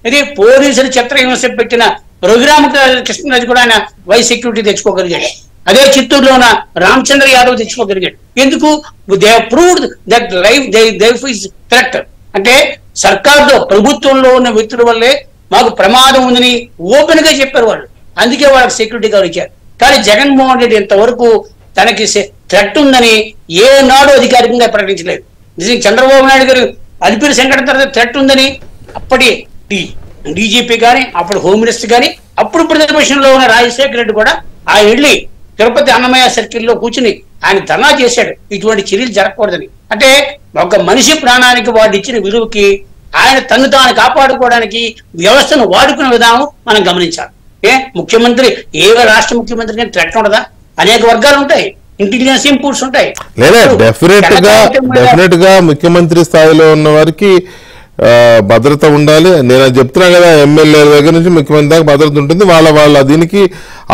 Speaker 5: ఇది పోలీసులు చిత్రహింస పెట్టిన రఘురామకృష్ణరాజు కూడా ఆయన వై సెక్యూరిటీ తెచ్చుకోగలిగాడు. అదే చిత్తూరులో ఉన్న రామచంద్ర యాదవ్ తెచ్చుకోగలిగాడు. ఎందుకు? They proved that life is threat. అంటే సర్కార్లో ప్రభుత్వంలో ఉన్న వ్యక్తుల వల్లే మాకు ప్రమాదం ఉందని ఓపెన్ గా చెప్పారు వాళ్ళు. అందుకే వాళ్ళకి సెక్యూరిటీ గార్డు ఇచ్చారు. కానీ జగన్మోహన్ రెడ్డి ఇంతవరకు తనకి థ్రెట్ ఉందని ఏనాడు అధికారికంగా ప్రకటించలేదు. నిజంగా చంద్రబాబు నాయుడు గారు అలిపిరి సంఘటన తర్వాత థ్రెట్ ఉందని అప్పటి డీజీపీ కానీ అప్పుడు హోమ్ మినిస్టర్ కానీ అప్పుడు ప్రతిపక్షంలో ఉన్న రాజశేఖర రెడ్డి కూడా ఆయన వెళ్ళి తిరుపతి అన్నమయ్య సర్కిల్లో కూర్చుని ఆయన ధర్నా చేశాడు ఇటువంటి చర్యలు జరగకూడదని. అంటే ఒక మనిషి ప్రాణానికి వాడు ఇచ్చిన విలువకి ఆయన తను తాను కాపాడుకోవడానికి వ్యవస్థను వాడుకునే విధానం మనం గమనించాలి. ముఖ్యమంత్రి రాష్ట్ర ముఖ్యమంత్రి కానీ థ్రెట్ ఉండదా? అనేక వర్గాలు ఉంటాయి, ఇంటెలిజెన్స్ ఇంపుట్స్ ఉంటాయి.
Speaker 1: లేదా డెఫినెట్ గా ముఖ్యమంత్రి స్థాయిలో ఉన్న వారికి భద్రత ఉండాలి. నేను చెప్తున్నా కదా, ఎమ్మెల్యేల దగ్గర నుంచి ముఖ్యమంత్రి దాకా భద్రత ఉంటుంది. వాళ్ళ దీనికి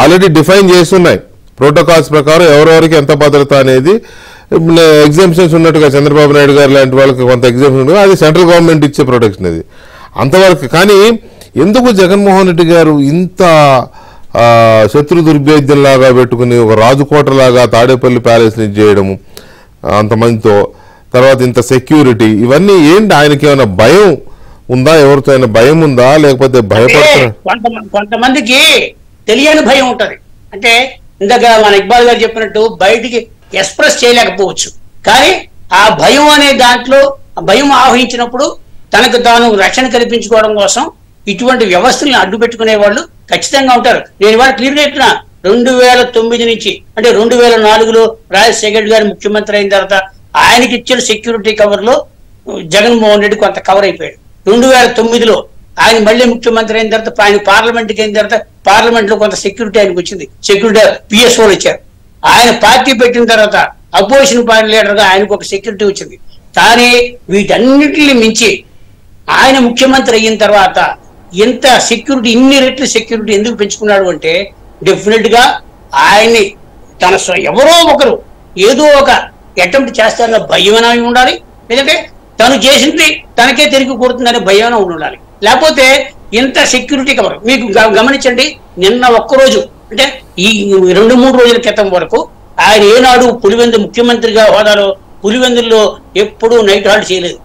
Speaker 1: ఆల్రెడీ డిఫైన్ చేస్తున్నాయి ప్రోటోకాల్స్ ప్రకారం ఎవరెవరికి ఎంత భద్రత అనేది. ఎగ్జామ్షన్స్ ఉన్నట్టుగా చంద్రబాబు నాయుడు గారు లాంటి వాళ్ళకి కొంత ఎగ్జామ్షన్ ఉంటుంది, అది సెంట్రల్ గవర్నమెంట్ ఇచ్చే ప్రొటెక్షన్ అది అంతవరకు. కానీ ఎందుకు జగన్మోహన్ రెడ్డి గారు ఇంత శత్రు దుర్భేద్యంలాగా పెట్టుకుని ఒక రాజుకోటలాగా తాడేపల్లి ప్యాలెస్ నుంచి చేయడము అంతమందితో, తర్వాత ఇంత సెక్యూరిటీ, ఇవన్నీ ఏంటి? ఆయనకి ఏమైనా భయం ఉందా? ఎవరితో అయినా భయం ఉందా? లేకపోతే భయపడుతున్నా?
Speaker 5: కొంతమందికి తెలియని భయం ఉంటది. అంటే ఇందాక మన ఇక్బాల్ గారు చెప్పినట్టు బయటికి ఎక్స్ప్రెస్ చేయలేకపోవచ్చు, కానీ ఆ భయం అనే దాంట్లో భయం ఆవహించినప్పుడు తనకు తాను రక్షణ కల్పించుకోవడం కోసం ఇటువంటి వ్యవస్థలను అడ్డు పెట్టుకునే వాళ్ళు ఖచ్చితంగా ఉంటారు. నేను ఇవాళ క్లియర్ చెప్పిన 2009 నుంచి అంటే 2004లో రాజశేఖర గారు ముఖ్యమంత్రి అయిన తర్వాత ఆయనకి ఇచ్చిన సెక్యూరిటీ కవర్ లో జగన్మోహన్ రెడ్డి కొంత కవర్ అయిపోయాడు. 2009లో ఆయన మళ్ళీ ముఖ్యమంత్రి అయిన తర్వాత ఆయన పార్లమెంట్కి అయిన తర్వాత పార్లమెంట్ లో కొంత సెక్యూరిటీ ఆయనకు వచ్చింది. సెక్యూరిటీ PSOలు ఇచ్చారు. ఆయన పార్టీ పెట్టిన తర్వాత అపోజిషన్ పార్టీ లీడర్ గా ఆయనకు ఒక సెక్యూరిటీ వచ్చింది. కానీ వీటన్నిటిని మించి ఆయన ముఖ్యమంత్రి అయిన తర్వాత ఎంత సెక్యూరిటీ, ఇన్ని రెట్లు సెక్యూరిటీ ఎందుకు పెంచుకున్నాడు అంటే డెఫినెట్ గా ఆయన్ని తన ఎవరో ఒకరు ఏదో ఒక అటెంప్ట్ చేస్తారన్న భయమైనా ఉండాలి, లేదంటే తను చేసింది తనకే తిరిగి కొడుతుందనే భయమైనా ఉండాలి. లేకపోతే ఇంత సెక్యూరిటీ కవర్ మీకు గమనించండి. నిన్న ఒక్కరోజు అంటే ఈ 2-3 రోజుల క్రితం వరకు ఆయన ఏనాడు పులివెందు ముఖ్యమంత్రిగా హోదాలో పులివెందుల్లో ఎప్పుడూ నైట్ హాల్ట్ చేయలేదు.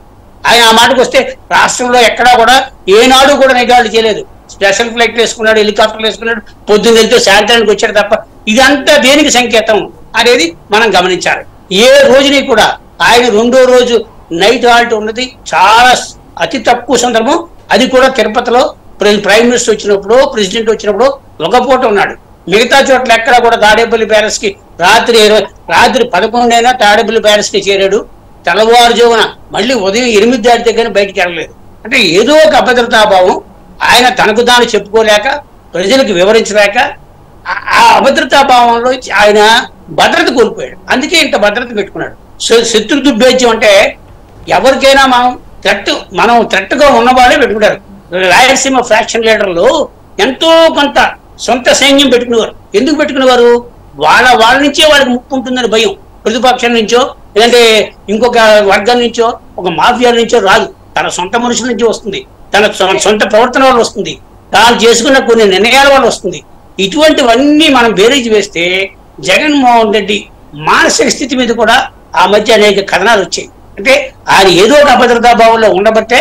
Speaker 5: ఆయన ఆ మాటకు వస్తే రాష్ట్రంలో ఎక్కడా కూడా ఏనాడు కూడా నైట్ హాల్ట్ చేయలేదు. స్పెషల్ ఫ్లైట్లు వేసుకున్నాడు, హెలికాప్టర్లు వేసుకున్నాడు, పొద్దున్న వెళ్తే సాయంత్రానికి వచ్చాడు తప్ప ఇదంతా దేనికి సంకేతం అనేది మనం గమనించాలి. ఏ రోజుని కూడా ఆయన 2వ రోజు నైట్ హాల్ట్ ఉన్నది చాలా అతి తక్కువ సందర్భం. అది కూడా తిరుపతిలో ప్రైమ్ మినిస్టర్ వచ్చినప్పుడు, ప్రెసిడెంట్ వచ్చినప్పుడు ఒక పూట ఉన్నాడు. మిగతా చోట్ల ఎక్కడ కూడా తాడేపల్లి ప్యాలెస్ కి రాత్రి 11 అయినా తాడేపల్లి ప్యాలెస్ కి చేరాడు. తెల్లవారుజామున మళ్ళీ ఉదయం 8 దాటితే కానీ బయటికి వెళ్ళలేదు. అంటే ఏదో ఒక అభద్రతాభావం ఆయన తనకు తాను చెప్పుకోలేక, ప్రజలకు వివరించలేక ఆ అభద్రతాభావంలో ఆయన భద్రత కోల్పోయాడు. అందుకే ఇంత భద్రత పెట్టుకున్నాడు. శత్రు దుర్భేద్యం అంటే ఎవరికైనా మనం థ్రెట్గా ఉన్న వాళ్ళే పెట్టుకుంటారు. రాయలసీమ ఫ్రాక్షన్ లీడర్లు ఎంతో కొంత సొంత సైన్యం పెట్టుకునేవారు. ఎందుకు పెట్టుకునేవారు? వాళ్ళ నుంచే వాళ్ళకి ముప్పు ఉంటుందని భయం. ప్రతిపక్షం నుంచో లేదంటే ఇంకొక వర్గం నుంచో ఒక మాఫియా నుంచో రాదు, తన సొంత మనుషుల నుంచి వస్తుంది, తన సొంత ప్రవర్తన వల్ల వస్తుంది, తాను చేసుకున్న కొన్ని నిర్ణయాల వల్ల వస్తుంది. ఇటువంటివన్నీ మనం బేరీజ్ వేస్తే జగన్మోహన్ రెడ్డి మానసిక స్థితి మీద కూడా ఆ మధ్య అనేక కథనాలు వచ్చాయి. అంటే ఆయన ఏదో ఒక అభద్రతా భావంలో ఉండబట్టే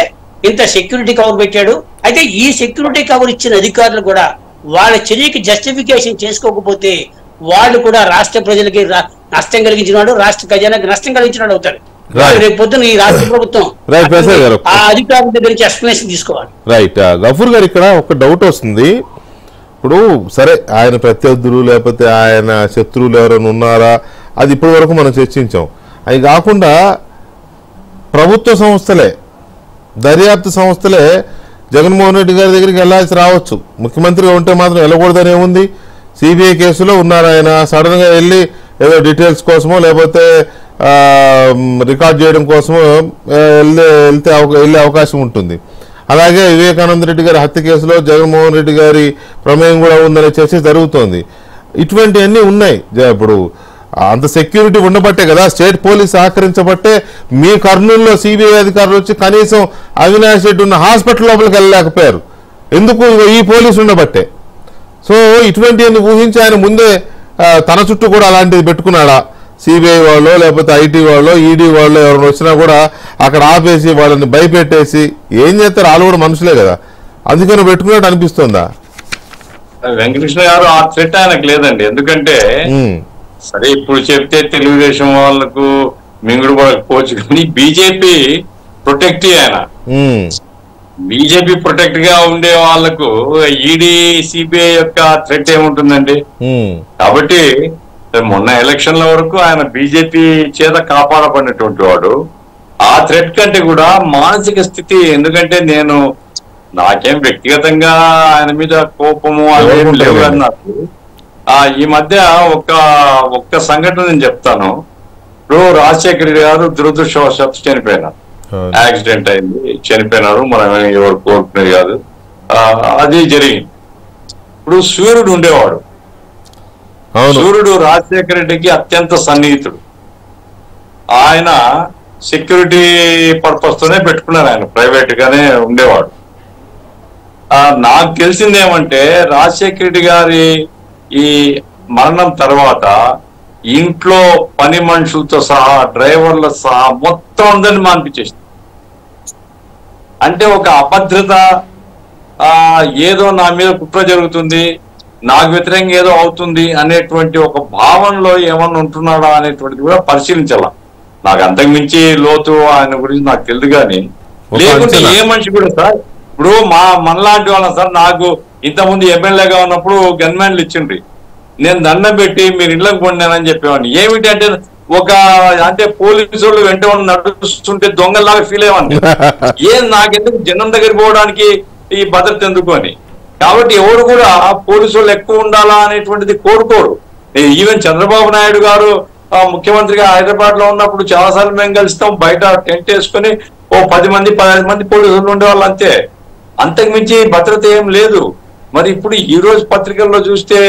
Speaker 5: ఇంత సెక్యూరిటీ కవర్ పెట్టాడు. అయితే ఈ సెక్యూరిటీ కవర్ ఇచ్చిన అధికారులు కూడా వాళ్ళ చర్యకి జస్టిఫికేషన్ చేసుకోకపోతే వాళ్ళు కూడా రాష్ట్ర ప్రజలకి నష్టం కలిగించిన వాడు, రాష్ట్ర ఖజానాకి నష్టం కలిగించిన వాడు అవుతారు. రేపు పొద్దున ఈ రాష్ట్ర ప్రభుత్వం ఆ అధికారుల దగ్గర నుంచి ఎక్స్ప్లెనేషన్ తీసుకోవాలి.
Speaker 1: రైట్. గఫూర్ గారు, ఇక్కడ ఒక డౌట్ వస్తుంది. ఇప్పుడు సరే, ఆయన ప్రత్యర్థులు లేకపోతే ఆయన శత్రువులు ఎవరైనా ఉన్నారా, అది ఇప్పటి వరకు మనం చర్చించాం. అవి కాకుండా ప్రభుత్వ సంస్థలే, దర్యాప్తు సంస్థలే జగన్మోహన్ రెడ్డి గారి దగ్గరికి వెళ్ళాల్సి రావచ్చు. ముఖ్యమంత్రిగా ఉంటే మాత్రం వెళ్ళకూడదని ఏముంది? సిబిఐ కేసులో ఉన్నారు ఆయన, సడన్గా వెళ్ళి ఏదో డీటెయిల్స్ కోసమో లేకపోతే రికార్డ్ చేయడం కోసమో వెళ్ళే అవకాశం ఉంటుంది. అలాగే వివేకానంద రెడ్డి గారి హత్య కేసులో జగన్మోహన్ రెడ్డి గారి ప్రమేయం కూడా ఉందనే చర్చ జరుగుతోంది. ఇటువంటివన్నీ ఉన్నాయి. ఇప్పుడు అంత సెక్యూరిటీ ఉండబట్టే కదా, స్టేట్ పోలీస్ సహకరించబట్టే మీ కర్నూలులో సిబిఐ అధికారులు వచ్చి కనీసం అవినాష్ రెడ్డి ఉన్న హాస్పిటల్ లోపలికి వెళ్ళలేకపోయారు. ఎందుకు? ఈ పోలీసు ఉండబట్టే. సో ఇటువంటివన్నీ ఊహించి ఆయన ముందే తన చుట్టూ కూడా అలాంటిది పెట్టుకున్నాడా? సిబిఐ వాళ్ళు లేకపోతే ఐటీ వాళ్ళు ఈడీ వాళ్ళు ఎవరైనా వచ్చినా కూడా అక్కడ ఆపేసి వాళ్ళని భయపెట్టేసి ఏం చేస్తారు? వాళ్ళు కూడా మనుషులే కదా, అందుకని పెట్టుకున్నట్టు అనిపిస్తుందా?
Speaker 2: వెంకటకృష్ణ గారు ఆ థ్రెట్ ఆయనకు లేదండి. ఎందుకంటే సరే ఇప్పుడు చెప్తే తెలుగుదేశం వాళ్ళకు మింగుడు పడకపోవచ్చు, కానీ బీజేపీ ప్రొటెక్టివ్ ఆయన. బీజేపీ ప్రొటెక్ట్ గా ఉండే వాళ్లకు ఈడీ సిబిఐ యొక్క థ్రెట్ ఏముంటుందండి? కాబట్టి మొన్న ఎలక్షన్ల వరకు ఆయన బీజేపీ చేత కాపాడబడినటువంటి వాడు. ఆ థ్రెట్ కంటే కూడా మానసిక స్థితి, ఎందుకంటే నాకేం వ్యక్తిగతంగా ఆయన మీద కోపము అవేం లేవు అని నాకు. ఈ మధ్య ఒక్క సంఘటన నేను చెప్తాను. ఇప్పుడు రాజశేఖర రెడ్డి గారు దురదృష్టవశాత్తు చనిపోయినారు, యాక్సిడెంట్ అయింది, చనిపోయినారు. మనం ఎవరు కోరుకునేది కాదు, అది జరిగింది. ఇప్పుడు సూర్యుడు ఉండేవాడు. సూర్యుడు రాజశేఖర రెడ్డికి అత్యంత సన్నిహితుడు. ఆయన సెక్యూరిటీ పర్పస్ తోనే పెట్టుకున్నారు, ఆయన ప్రైవేట్ గానే ఉండేవాడు. నాకు తెలిసిందేమంటే రాజశేఖర రెడ్డి గారి ఈ మరణం తర్వాత ఇంట్లో పని మనుషులతో సహా డ్రైవర్ల సహా మొత్తం అందరినీ మాన్పించేసింది. అంటే ఒక అభద్రత, ఏదో నా మీద కుట్ర జరుగుతుంది, నాకు వ్యతిరేకంగా ఏదో అవుతుంది అనేటువంటి ఒక భావనలో ఏమన్నా ఉంటున్నాడా అనేటువంటిది కూడా పరిశీలించాల. నాకు అంతకుమించి లోతు ఆయన గురించి నాకు తెలియదు, కానీ లేకుంటే ఏ మనిషి కూడా సార్, ఇప్పుడు మనలాంటి వాళ్ళం సార్, నాకు ఇంతకుముందు ఎమ్మెల్యేగా ఉన్నప్పుడు గన్మ్యాన్లు ఇచ్చిండ్రి, నేను దండం పెట్టి మీరు ఇళ్ళకు పొందానని చెప్పేవాడిని. ఏమిటి అంటే పోలీసు వాళ్ళు వెంట నడుస్తుంటే దొంగలాగా ఫీల్ అయ్యేవాడిని. నాకెందుకు జనం దగ్గర పోవడానికి ఈ భద్రత ఎందుకు అని. కాబట్టి ఎవరు కూడా పోలీసు వాళ్ళు ఎక్కువ ఉండాలా అనేటువంటిది కోరుకోరు. ఈవెన్ చంద్రబాబు నాయుడు గారు ముఖ్యమంత్రిగా హైదరాబాద్ లో ఉన్నప్పుడు చాలాసార్లు మేము కలుస్తాం, బయట టెంట్ వేసుకుని 10 మంది 15 మంది పోలీసులు ఉండేవాళ్ళు అంతే, అంతకుమించి భద్రత ఏం లేదు. మరి ఇప్పుడు ఈ రోజు పత్రికల్లో చూస్తే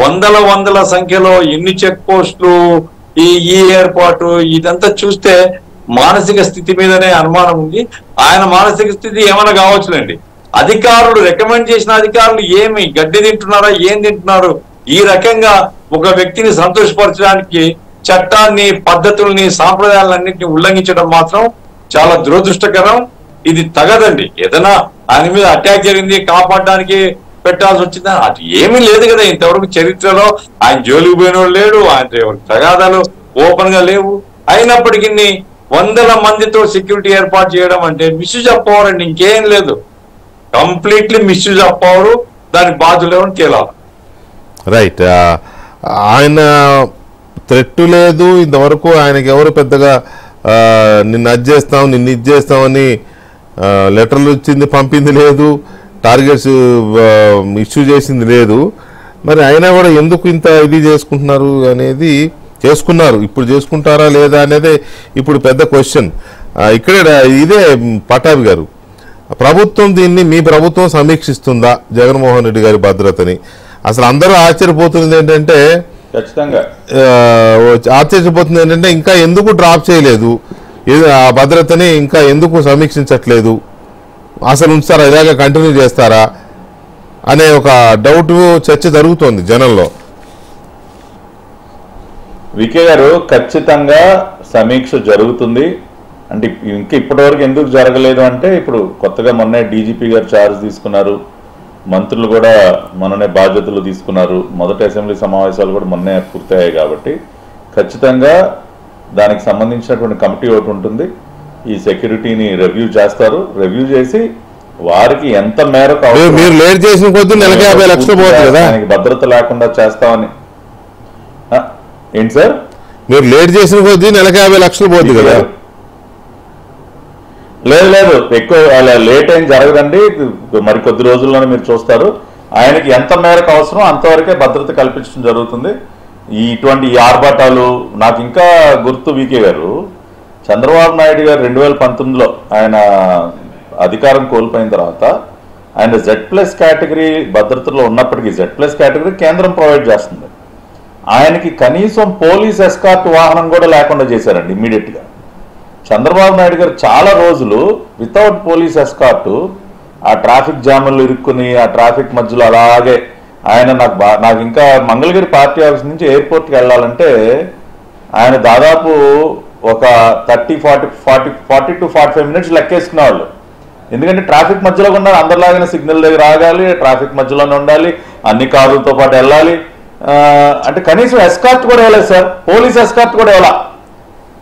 Speaker 2: వందల సంఖ్యలో ఎన్ని చెక్ పోస్టులు, ఈ ఏర్పాటు, ఇదంతా చూస్తే మానసిక స్థితి మీదనే అనుమానం ఉంది. ఆయన మానసిక స్థితి ఏమైనా కావచ్చులేండి. అధికారులు రికమెండ్ చేసిన అధికారులు ఏమి గడ్డి తింటున్నారా, ఏం తింటున్నారు? ఈ రకంగా ఒక వ్యక్తిని సంతోషపరచడానికి చట్టాన్ని, పద్ధతుల్ని, సాంప్రదాయాలన్నింటినీ ఉల్లంఘించడం మాత్రం చాలా దురదృష్టకరం. ఇది తగదండి. ఏదైనా ఆయన మీద అటాక్ జరిగింది, కాపాడడానికి పెట్టాల్సి వచ్చిందా? అది ఏమీ లేదు కదా. ఇంతవరకు చరిత్రలో ఆయన జోలికి పోయినోడు లేడు, ఆయన తగాదాలు ఓపెన్ గా లేవు. అయినప్పటికీ వందల మందితో సెక్యూరిటీ ఏర్పాటు చేయడం అంటే మిస్యూజ్ ఆఫ్ పవర్ అండి, ఇంకేం లేదు. కంప్లీట్లీ మిస్యూజ్ ఆఫ్ పవర్, దాని బాధ్యులు ఏమని తేలాలి.
Speaker 1: రైట్. ఆయన థ్రెట్ లేదు ఇంతవరకు, ఆయనకి ఎవరు పెద్దగా నిన్ను అది చేస్తాం నిన్ను ఇది చేస్తామని లెటర్లు వచ్చింది పంపింది లేదు, టార్గెట్స్ ఇష్యూ చేసింది లేదు. మరి అయినా కూడా ఎందుకు ఇంత ఇది చేసుకుంటున్నారు అనేది, చేసుకున్నారు, ఇప్పుడు చేసుకుంటారా లేదా అనేది ఇప్పుడు పెద్ద క్వశ్చన్. ఇక్కడే ఇదే పటాభి గారు, ప్రభుత్వం దీన్ని, మీ ప్రభుత్వం సమీక్షిస్తుందా జగన్మోహన్ రెడ్డి గారి భద్రతని? అసలు అందరూ ఆశ్చర్యపోతుంది ఏంటంటే, ఇంకా ఎందుకు డ్రాప్ చేయలేదు ఆ భద్రతని, ఇంకా ఎందుకు సమీక్షించట్లేదు, అసలు ఉంచుతారా, ఇలాగే కంటిన్యూ చేస్తారా అనే ఒక డౌట్ చర్చ జరుగుతోంది జనంలో.
Speaker 3: వికే గారు, ఖచ్చితంగా సమీక్ష జరుగుతుంది. అంటే ఇంకా ఇప్పటివరకు ఎందుకు జరగలేదు అంటే, ఇప్పుడు కొత్తగా మొన్నే డీజీపీ గారు ఛార్జ్ తీసుకున్నారు, మంత్రులు కూడా మొన్ననే బాధ్యతలు తీసుకున్నారు, మొదటి అసెంబ్లీ సమావేశాలు కూడా మొన్నే పూర్తయ్యాయి. కాబట్టి ఖచ్చితంగా దానికి సంబంధించినటువంటి కమిటీ ఒకటి ఉంటుంది, ఈ సెక్యూరిటీని రివ్యూ చేస్తారు. రివ్యూ చేసి వారికి ఎంత మేరకు దానికి భద్రత లేకుండా చేస్తామని. ఏంటి సార్,
Speaker 1: మీరు లేట్ చేసిన కొద్దీ నెలకు 50 లక్షలు పోతుంది కదా?
Speaker 3: లేదు, ఎక్కువ అలా లేట్ ఏం జరగదండి. మరి కొద్ది రోజుల్లోనే మీరు చూస్తారు. ఆయనకి ఎంత మేరకు అవసరం అంతవరకే భద్రత కల్పించడం జరుగుతుంది. ఇటువంటి ఆర్భాటాలు నాకు ఇంకా గుర్తు. వికే గారు, చంద్రబాబు నాయుడు గారు 2019లో ఆయన అధికారం కోల్పోయిన తర్వాత ఆయన Z+ కేటగిరీ భద్రతలో ఉన్నప్పటికీ Z+ కేటగిరీ కేంద్రం ప్రొవైడ్ చేస్తుంది. ఆయనకి కనీసం పోలీస్ ఎస్కార్ట్ వాహనం కూడా లేకుండా చేశారండి ఇమ్మీడియట్గా. చంద్రబాబు నాయుడు గారు చాలా రోజులు వితౌట్ పోలీస్ ఎస్కార్ట్ ఆ ట్రాఫిక్ జాములు ఇరుక్కుని ఆ ట్రాఫిక్ మధ్యలో అలాగే ఆయన నాకు ఇంకా మంగళగిరి పార్టీ ఆఫీస్ నుంచి ఎయిర్పోర్ట్కి వెళ్ళాలంటే ఆయన దాదాపు ఒక 40 to 45 మినిట్స్ లెక్కేసుకునేవాళ్ళు. ఎందుకంటే ట్రాఫిక్ మధ్యలో ఉన్నారు, అందరిలాగానే సిగ్నల్ దగ్గర ఆగాలి, ట్రాఫిక్ మధ్యలోనే ఉండాలి, అన్ని కార్లతో పాటు వెళ్ళాలి. అంటే కనీసం ఎస్కార్ట్ కూడా ఇవ్వలేదు సార్, పోలీస్ ఎస్కార్ట్ కూడా ఇవ్వాల.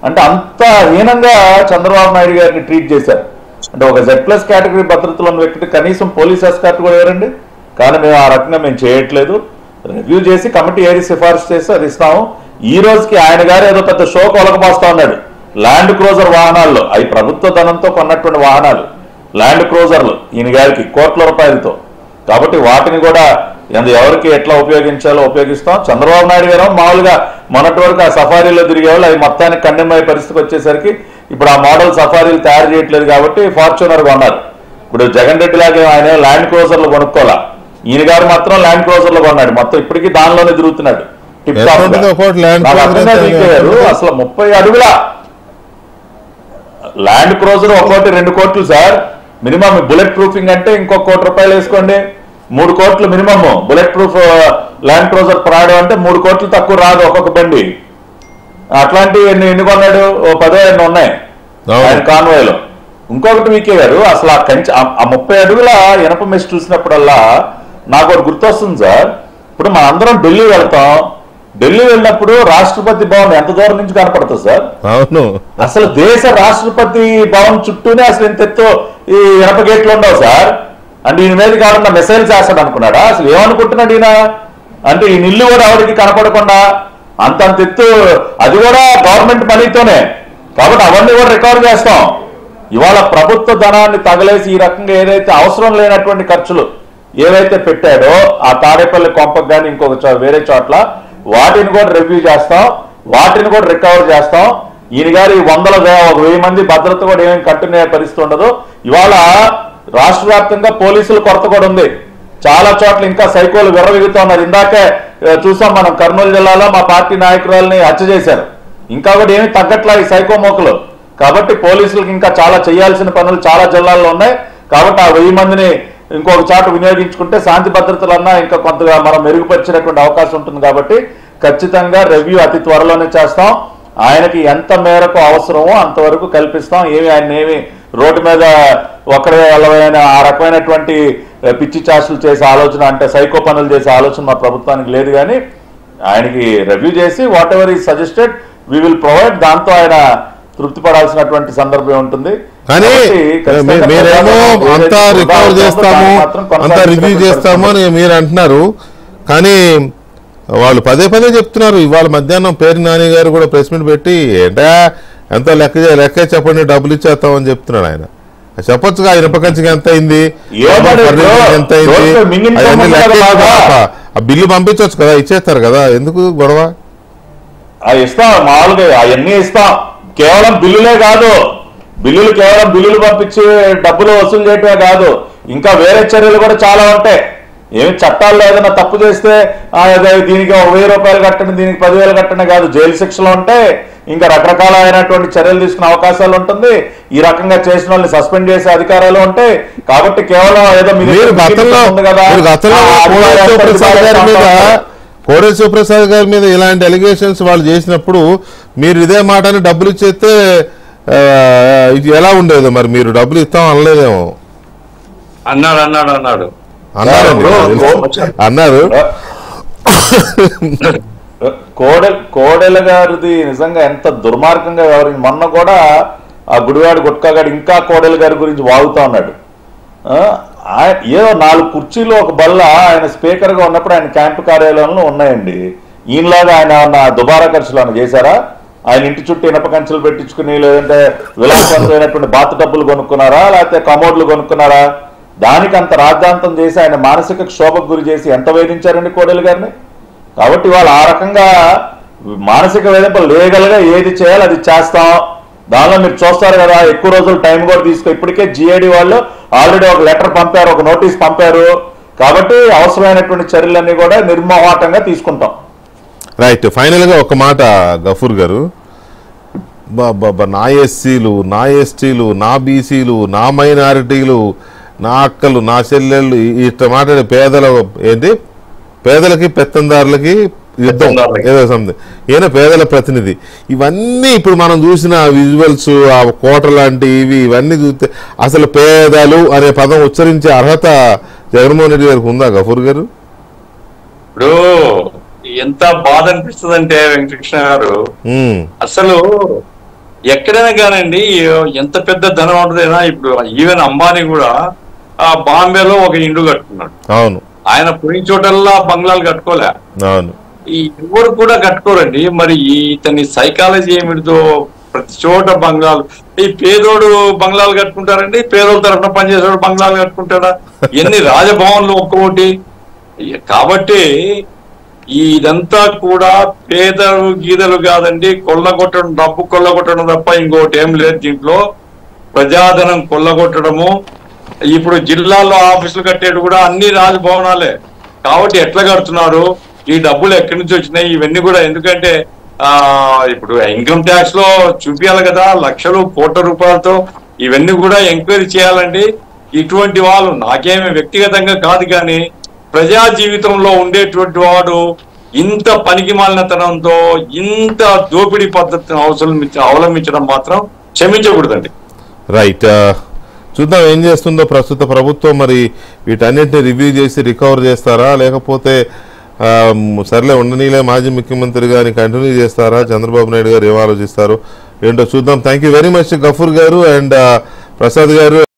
Speaker 3: అంటే అంత హీనంగా చంద్రబాబు నాయుడు గారిని ట్రీట్ చేశారు. అంటే ఒక Z+ కేటగిరీ భద్రతలో ఉన్న వ్యక్తికి కనీసం పోలీస్ ఎస్కార్ట్ కూడా ఇవ్వరండి. కానీ మేము ఆ రకంగా మేము చేయట్లేదు. రివ్యూ చేసి కమిటీ ఏది సిఫార్సు చేస్తే అది ఇస్తాము. ఈ రోజుకి ఆయన గారు ఏదో పెద్ద షో కొలకపోస్తా ఉన్నాడు. ల్యాండ్ క్రూజర్ వాహనాల్లో, అవి ప్రభుత్వ ధనంతో కొన్నటువంటి వాహనాలు, ల్యాండ్ క్రూజర్లు ఈయన గారికి కోట్ల రూపాయలతో. కాబట్టి వాటిని కూడా ఎవరికి ఎట్లా ఉపయోగించాలో ఉపయోగిస్తాం. చంద్రబాబు నాయుడు గారు మామూలుగా మొన్నటి వరకు ఆ సఫారీలో తిరిగేవాళ్ళు, అవి మొత్తానికి కండెమయ్యే పరిస్థితికి వచ్చేసరికి ఇప్పుడు ఆ మోడల్ సఫారీలు తయారు చేయట్లేదు కాబట్టి ఫార్చునర్ కొన్నారు. ఇప్పుడు జగన్ రెడ్డి లాగా ఆయన ల్యాండ్ క్రూజర్లు కొనుక్కోవాలా, ఈయన గారు మాత్రం ల్యాండ్ క్రూజర్లు కొన్నాడు. మొత్తం ఇప్పటికీ దానిలోనే తిరుగుతున్నాడు. అసలు 30 అడుగుల ల్యాండ్ క్రూజర్ 1-2 కోట్లు సార్ మినిమం. బుల్లెట్ ప్రూఫింగ్ అంటే ఇంకొక ₹1 కోటి వేసుకోండి, 3 కోట్లు minimum. Bullet proof land cruiser Prado అంటే 3 కోట్లు తక్కువ రాదు ఒక్కొక్క బండి. అట్లాంటివి ఎన్ని కొన్నాడు? 10 ఉన్నాయి ఆయన కాన్వాయ్లో. ఇంకొకటి వీకే గారు, అసలు ఆ 30 అడుగుల ఇనప మెష్ చూసినప్పుడల్లా నాకు ఒకటి గుర్తొస్తుంది సార్. ఇప్పుడు మన అందరం ఢిల్లీ వెళ్తాం, ఢిల్లీ వెళ్ళినప్పుడు రాష్ట్రపతి భవన్ ఎంత దూరం నుంచి కనపడుతుంది సార్? అవును. అసలు దేశ రాష్ట్రపతి భవన్ చుట్టూనే అసలు ఇంత ఎత్తు ఈ ఇనప గేట్లు ఉండవు సార్. అంటే ఈయన మీద కాకుండా మిసైల్స్ వేస్తాడు అనుకున్నాడా? అసలు ఏమనుకుంటున్నాడు ఈయన? అంటే ఈ ఇల్లు కూడా ఎవరికి కనపడకుండా అంత ఎత్తు, అది కూడా గవర్నమెంట్ మనీతోనే. కాబట్టి అవన్నీ కూడా రికవర్ చేస్తాం. ఇవాళ ప్రభుత్వ ధనాన్ని తగలేసి ఈ రకంగా ఏదైతే అవసరం లేనటువంటి ఖర్చులు ఏవైతే పెట్టాడో ఆ తాడేపల్లి కొంపకు కానీ ఇంకొక వేరే చోట్ల, వాటిని కూడా రివ్యూ చేస్తాం, వాటిని కూడా రికవర్ చేస్తాం. ఈయన గారు 100,000 మంది భద్రత కూడా ఏమేమి కట్టునే పరిస్థితి ఉండదు. ఇవాళ రాష్ట్ర వ్యాప్తంగా పోలీసుల కొరత కూడా ఉంది. చాలా చోట్ల ఇంకా సైకోలు విర్రవిగుతూ ఉన్నారు. ఇందాకే చూసాం మనం, కర్నూలు జిల్లాలో మా పార్టీ నాయకురాలని హత్య చేశారు. ఇంకా కూడా ఏమి తగ్గట్లా ఈ సైకో మోకలు. కాబట్టి పోలీసులకు ఇంకా చాలా చేయాల్సిన పనులు చాలా జిల్లాల్లో ఉన్నాయి. కాబట్టి ఆ 1000 మందిని ఇంకొక చాటు వినియోగించుకుంటే శాంతి భద్రతలన్నా ఇంకా కొంతగా మనం మెరుగుపరిచేటువంటి అవకాశం ఉంటుంది. కాబట్టి ఖచ్చితంగా రివ్యూ అతి త్వరలోనే చేస్తాం. ఆయనకి ఎంత మేరకు అవసరమో అంతవరకు కల్పిస్తాం. ఆయన ఏమి రోడ్డు మీద ఒకరే వెళ్ళవైన ఆ రకమైనటువంటి పిచ్చి చాసులు చేసే ఆలోచన, అంటే సైకో పనులు చేసే ఆలోచన మా ప్రభుత్వానికి లేదు. కానీ ఆయనకి రివ్యూ చేసి whatever is suggested we will provide, దాంతో ఆయన తృప్తి పడాల్సినటువంటి సందర్భం ఉంటుంది.
Speaker 1: కానీ మీరేమో అంతా రికవర్ చేస్తాము, అంతా రివ్యూ చేస్తాము అని మీరు అంటున్నారు. కానీ వాళ్ళు పదే చెప్తున్నారు. ఇవాళ మధ్యాహ్నం పేరు నాని గారు కూడా ప్రెస్ మీట్ పెట్టి ఏంటా ఎంతో లెక్క చెప్పండి డబ్బులు ఇచ్చేస్తామని చెప్తున్నాడు. ఆయన చెప్పొచ్చుగా ఇనప కంచికి ఎంత అయింది, ఎంత అయింది, ఆ బిల్లు పంపించవచ్చు కదా, ఇచ్చేస్తారు కదా, ఎందుకు గొడవ?
Speaker 3: ఇస్తాం, మామూలుగా అవన్నీ ఇస్తాం. కేవలం బిల్లులే కాదు, కేవలం బిల్లులు పంపించి డబ్బులు వసూలు చేయటమే కాదు, ఇంకా వేరే చర్యలు కూడా చాలా ఉంటాయి. ఏమి చట్టాల్లో ఏదైనా తప్పు చేస్తే దీనికి ₹1000 కట్టండి, దీనికి 10,000 కట్టండి కాదు, జైలు శిక్షలు ఉంటాయి. ఇంకా రకరకాలైనటువంటి చర్యలు తీసుకునే అవకాశాలు ఉంటుంది. ఈ రకంగా చేసిన వాళ్ళని సస్పెండ్ చేసే అధికారాలు ఉంటాయి. కాబట్టి కేవలం ఏదో
Speaker 1: కోడెల శివప్రసాద్ గారి మీద ఇలాంటి అలిగేషన్స్ వాళ్ళు చేసినప్పుడు మీరు ఇదే మాటని డబ్బులు ఇచ్చేస్తే ఇది ఎలా ఉండేదో? మరి మీరు డబ్బులు ఇస్తాం అనలేదేమో. అన్నారు.
Speaker 3: కోడెల గారిది నిజంగా ఎంత దుర్మార్గంగా వ్యవహరించి, మొన్న కూడా ఆ గుడివాడు గుట్కాగాడు ఇంకా కోడెల గారి గురించి వాగుతా ఉన్నాడు. ఏదో 4 కుర్చీలు ఒక బల్ల ఆయన స్పీకర్ గా ఉన్నప్పుడు ఆయన క్యాంపు కార్యాలయంలో ఉన్నాయండి. ఈయనలాగా ఆయన దుబారా ఖర్చులు ఆయన చేశారా? ఆయన ఇంటి చుట్టూ ఇనప కంచెలు పెట్టించుకుని, లేదంటే విలాసవంతమైనటువంటి బాత్ డబ్బులు కొనుక్కున్నారా, లేకపోతే కమోడ్లు కొనుక్కున్నారా? దానికి అంత రాద్ధాంతం చేసి ఆయన మానసిక క్షోభకు గురి చేసి ఎంత వేధించారండి కోడెల గారిని. కాబట్టి వాళ్ళు ఆ రకంగా మానసిక వేధింపులు లీగల్గా ఏది చేయాలో అది చేస్తాం, దానిలో మీరు చూస్తారు కదా, ఎక్కువ రోజులు టైం కూడా ఇప్పటికే జిఐడి వాళ్ళు ఆల్రెడీ ఒక లెటర్ పంపారు, ఒక నోటీస్ పంపారు. కాబట్టి అవసరమైనటువంటి చర్యలన్నీ కూడా నిర్మోహాటంగా తీసుకుంటాం.
Speaker 1: రైట్. ఫైనల్ గా ఒక మాట గఫూర్ గారు, నా ఎస్సీలు, నా ఎస్టీలు, నా బీసీలు, నా మైనారిటీలు, నా అక్కలు, నా చెల్లెళ్ళు ఇట్లా మాట్లాడే పేదలకి పెత్తందారులకి యుద్ధం ఏదో సంథింగ్, ఈయన పేదల ప్రతినిధి. ఇవన్నీ ఇప్పుడు మనం చూసిన విజువల్స్, ఆ కోట లాంటి ఇవన్నీ చూస్తే అసలు పేదలు అనే పదం ఉచ్చరించే అర్హత జగన్మోహన్ రెడ్డి గారికి ఉందా గఫూర్ గారు?
Speaker 2: ఇప్పుడు ఎంత బాధ అనిపిస్తుంది అంటే వెంకటకృష్ణ గారు, అసలు ఎక్కడైనా కానండి ఎంత పెద్ద ధనవంతుడైనా, ఇప్పుడు ఈవెన్ అంబానీ కూడా బాంబేలో ఒక ఇండ్లు కట్టుకున్నాడు.
Speaker 1: అవును.
Speaker 2: ఆయన పోయిన చోటల్లా బంగ్లాలు కట్టుకోలే.
Speaker 1: అవును.
Speaker 2: ఎవరు కూడా కట్టుకోరండి. మరి ఇతని సైకాలజీ ఏమిటిదో ప్రతి చోట బంగ్లాలు. ఈ పేదోడు బంగ్లాలు కట్టుకుంటారండి, పేదోడు తరఫున పనిచేసేవాడు బంగ్లాలు కట్టుకుంటాడా? ఎన్ని రాజభవన్లు ఒక్కొక్కటి. కాబట్టి ఇదంతా కూడా పేదలు గీదలు కాదండి, కొల్లగొట్టడం, డబ్బు కొల్లగొట్టడం తప్ప ఇంకోటి ఏం లేదు దీంట్లో. ప్రజాధనం కొల్లగొట్టడము. ఇప్పుడు జిల్లాల్లో ఆఫీసులు కట్టేది కూడా అన్ని రాజభవనాలే. కాబట్టి ఎట్లా కడుతున్నారు, ఈ డబ్బులు ఎక్కడి నుంచి వచ్చినాయి, ఇవన్నీ కూడా. ఎందుకంటే ఇప్పుడు ఇన్కమ్ ట్యాక్స్ లో చూపించాలి కదా, లక్షలు కోట్ల రూపాయలతో. ఇవన్నీ కూడా ఎంక్వైరీ చేయాలండి. ఇటువంటి వాళ్ళు నాకేమి వ్యక్తిగతంగా కాదు, కానీ ప్రజా జీవితంలో ఉండేటువంటి వాడు ఇంత పనికి మాలినతనంతో ఇంత దోపిడీ పద్ధతిని అవలంబించడం మాత్రం క్షమించకూడదండి.
Speaker 1: రైట్. చూద్దాం ఏం చేస్తుందో ప్రస్తుత ప్రభుత్వం. మరి వీటన్నిటిని రివ్యూ చేసి రికవర్ చేస్తారా, లేకపోతే సర్లే ఉండనీలే మాజీ ముఖ్యమంత్రి గారిని కంటిన్యూ చేస్తారా, చంద్రబాబు నాయుడు గారు ఏం ఆలోచిస్తారు ఏంటో చూద్దాం. Thank you very much Ghafoor గారు అండ్ ప్రసాద్ గారు.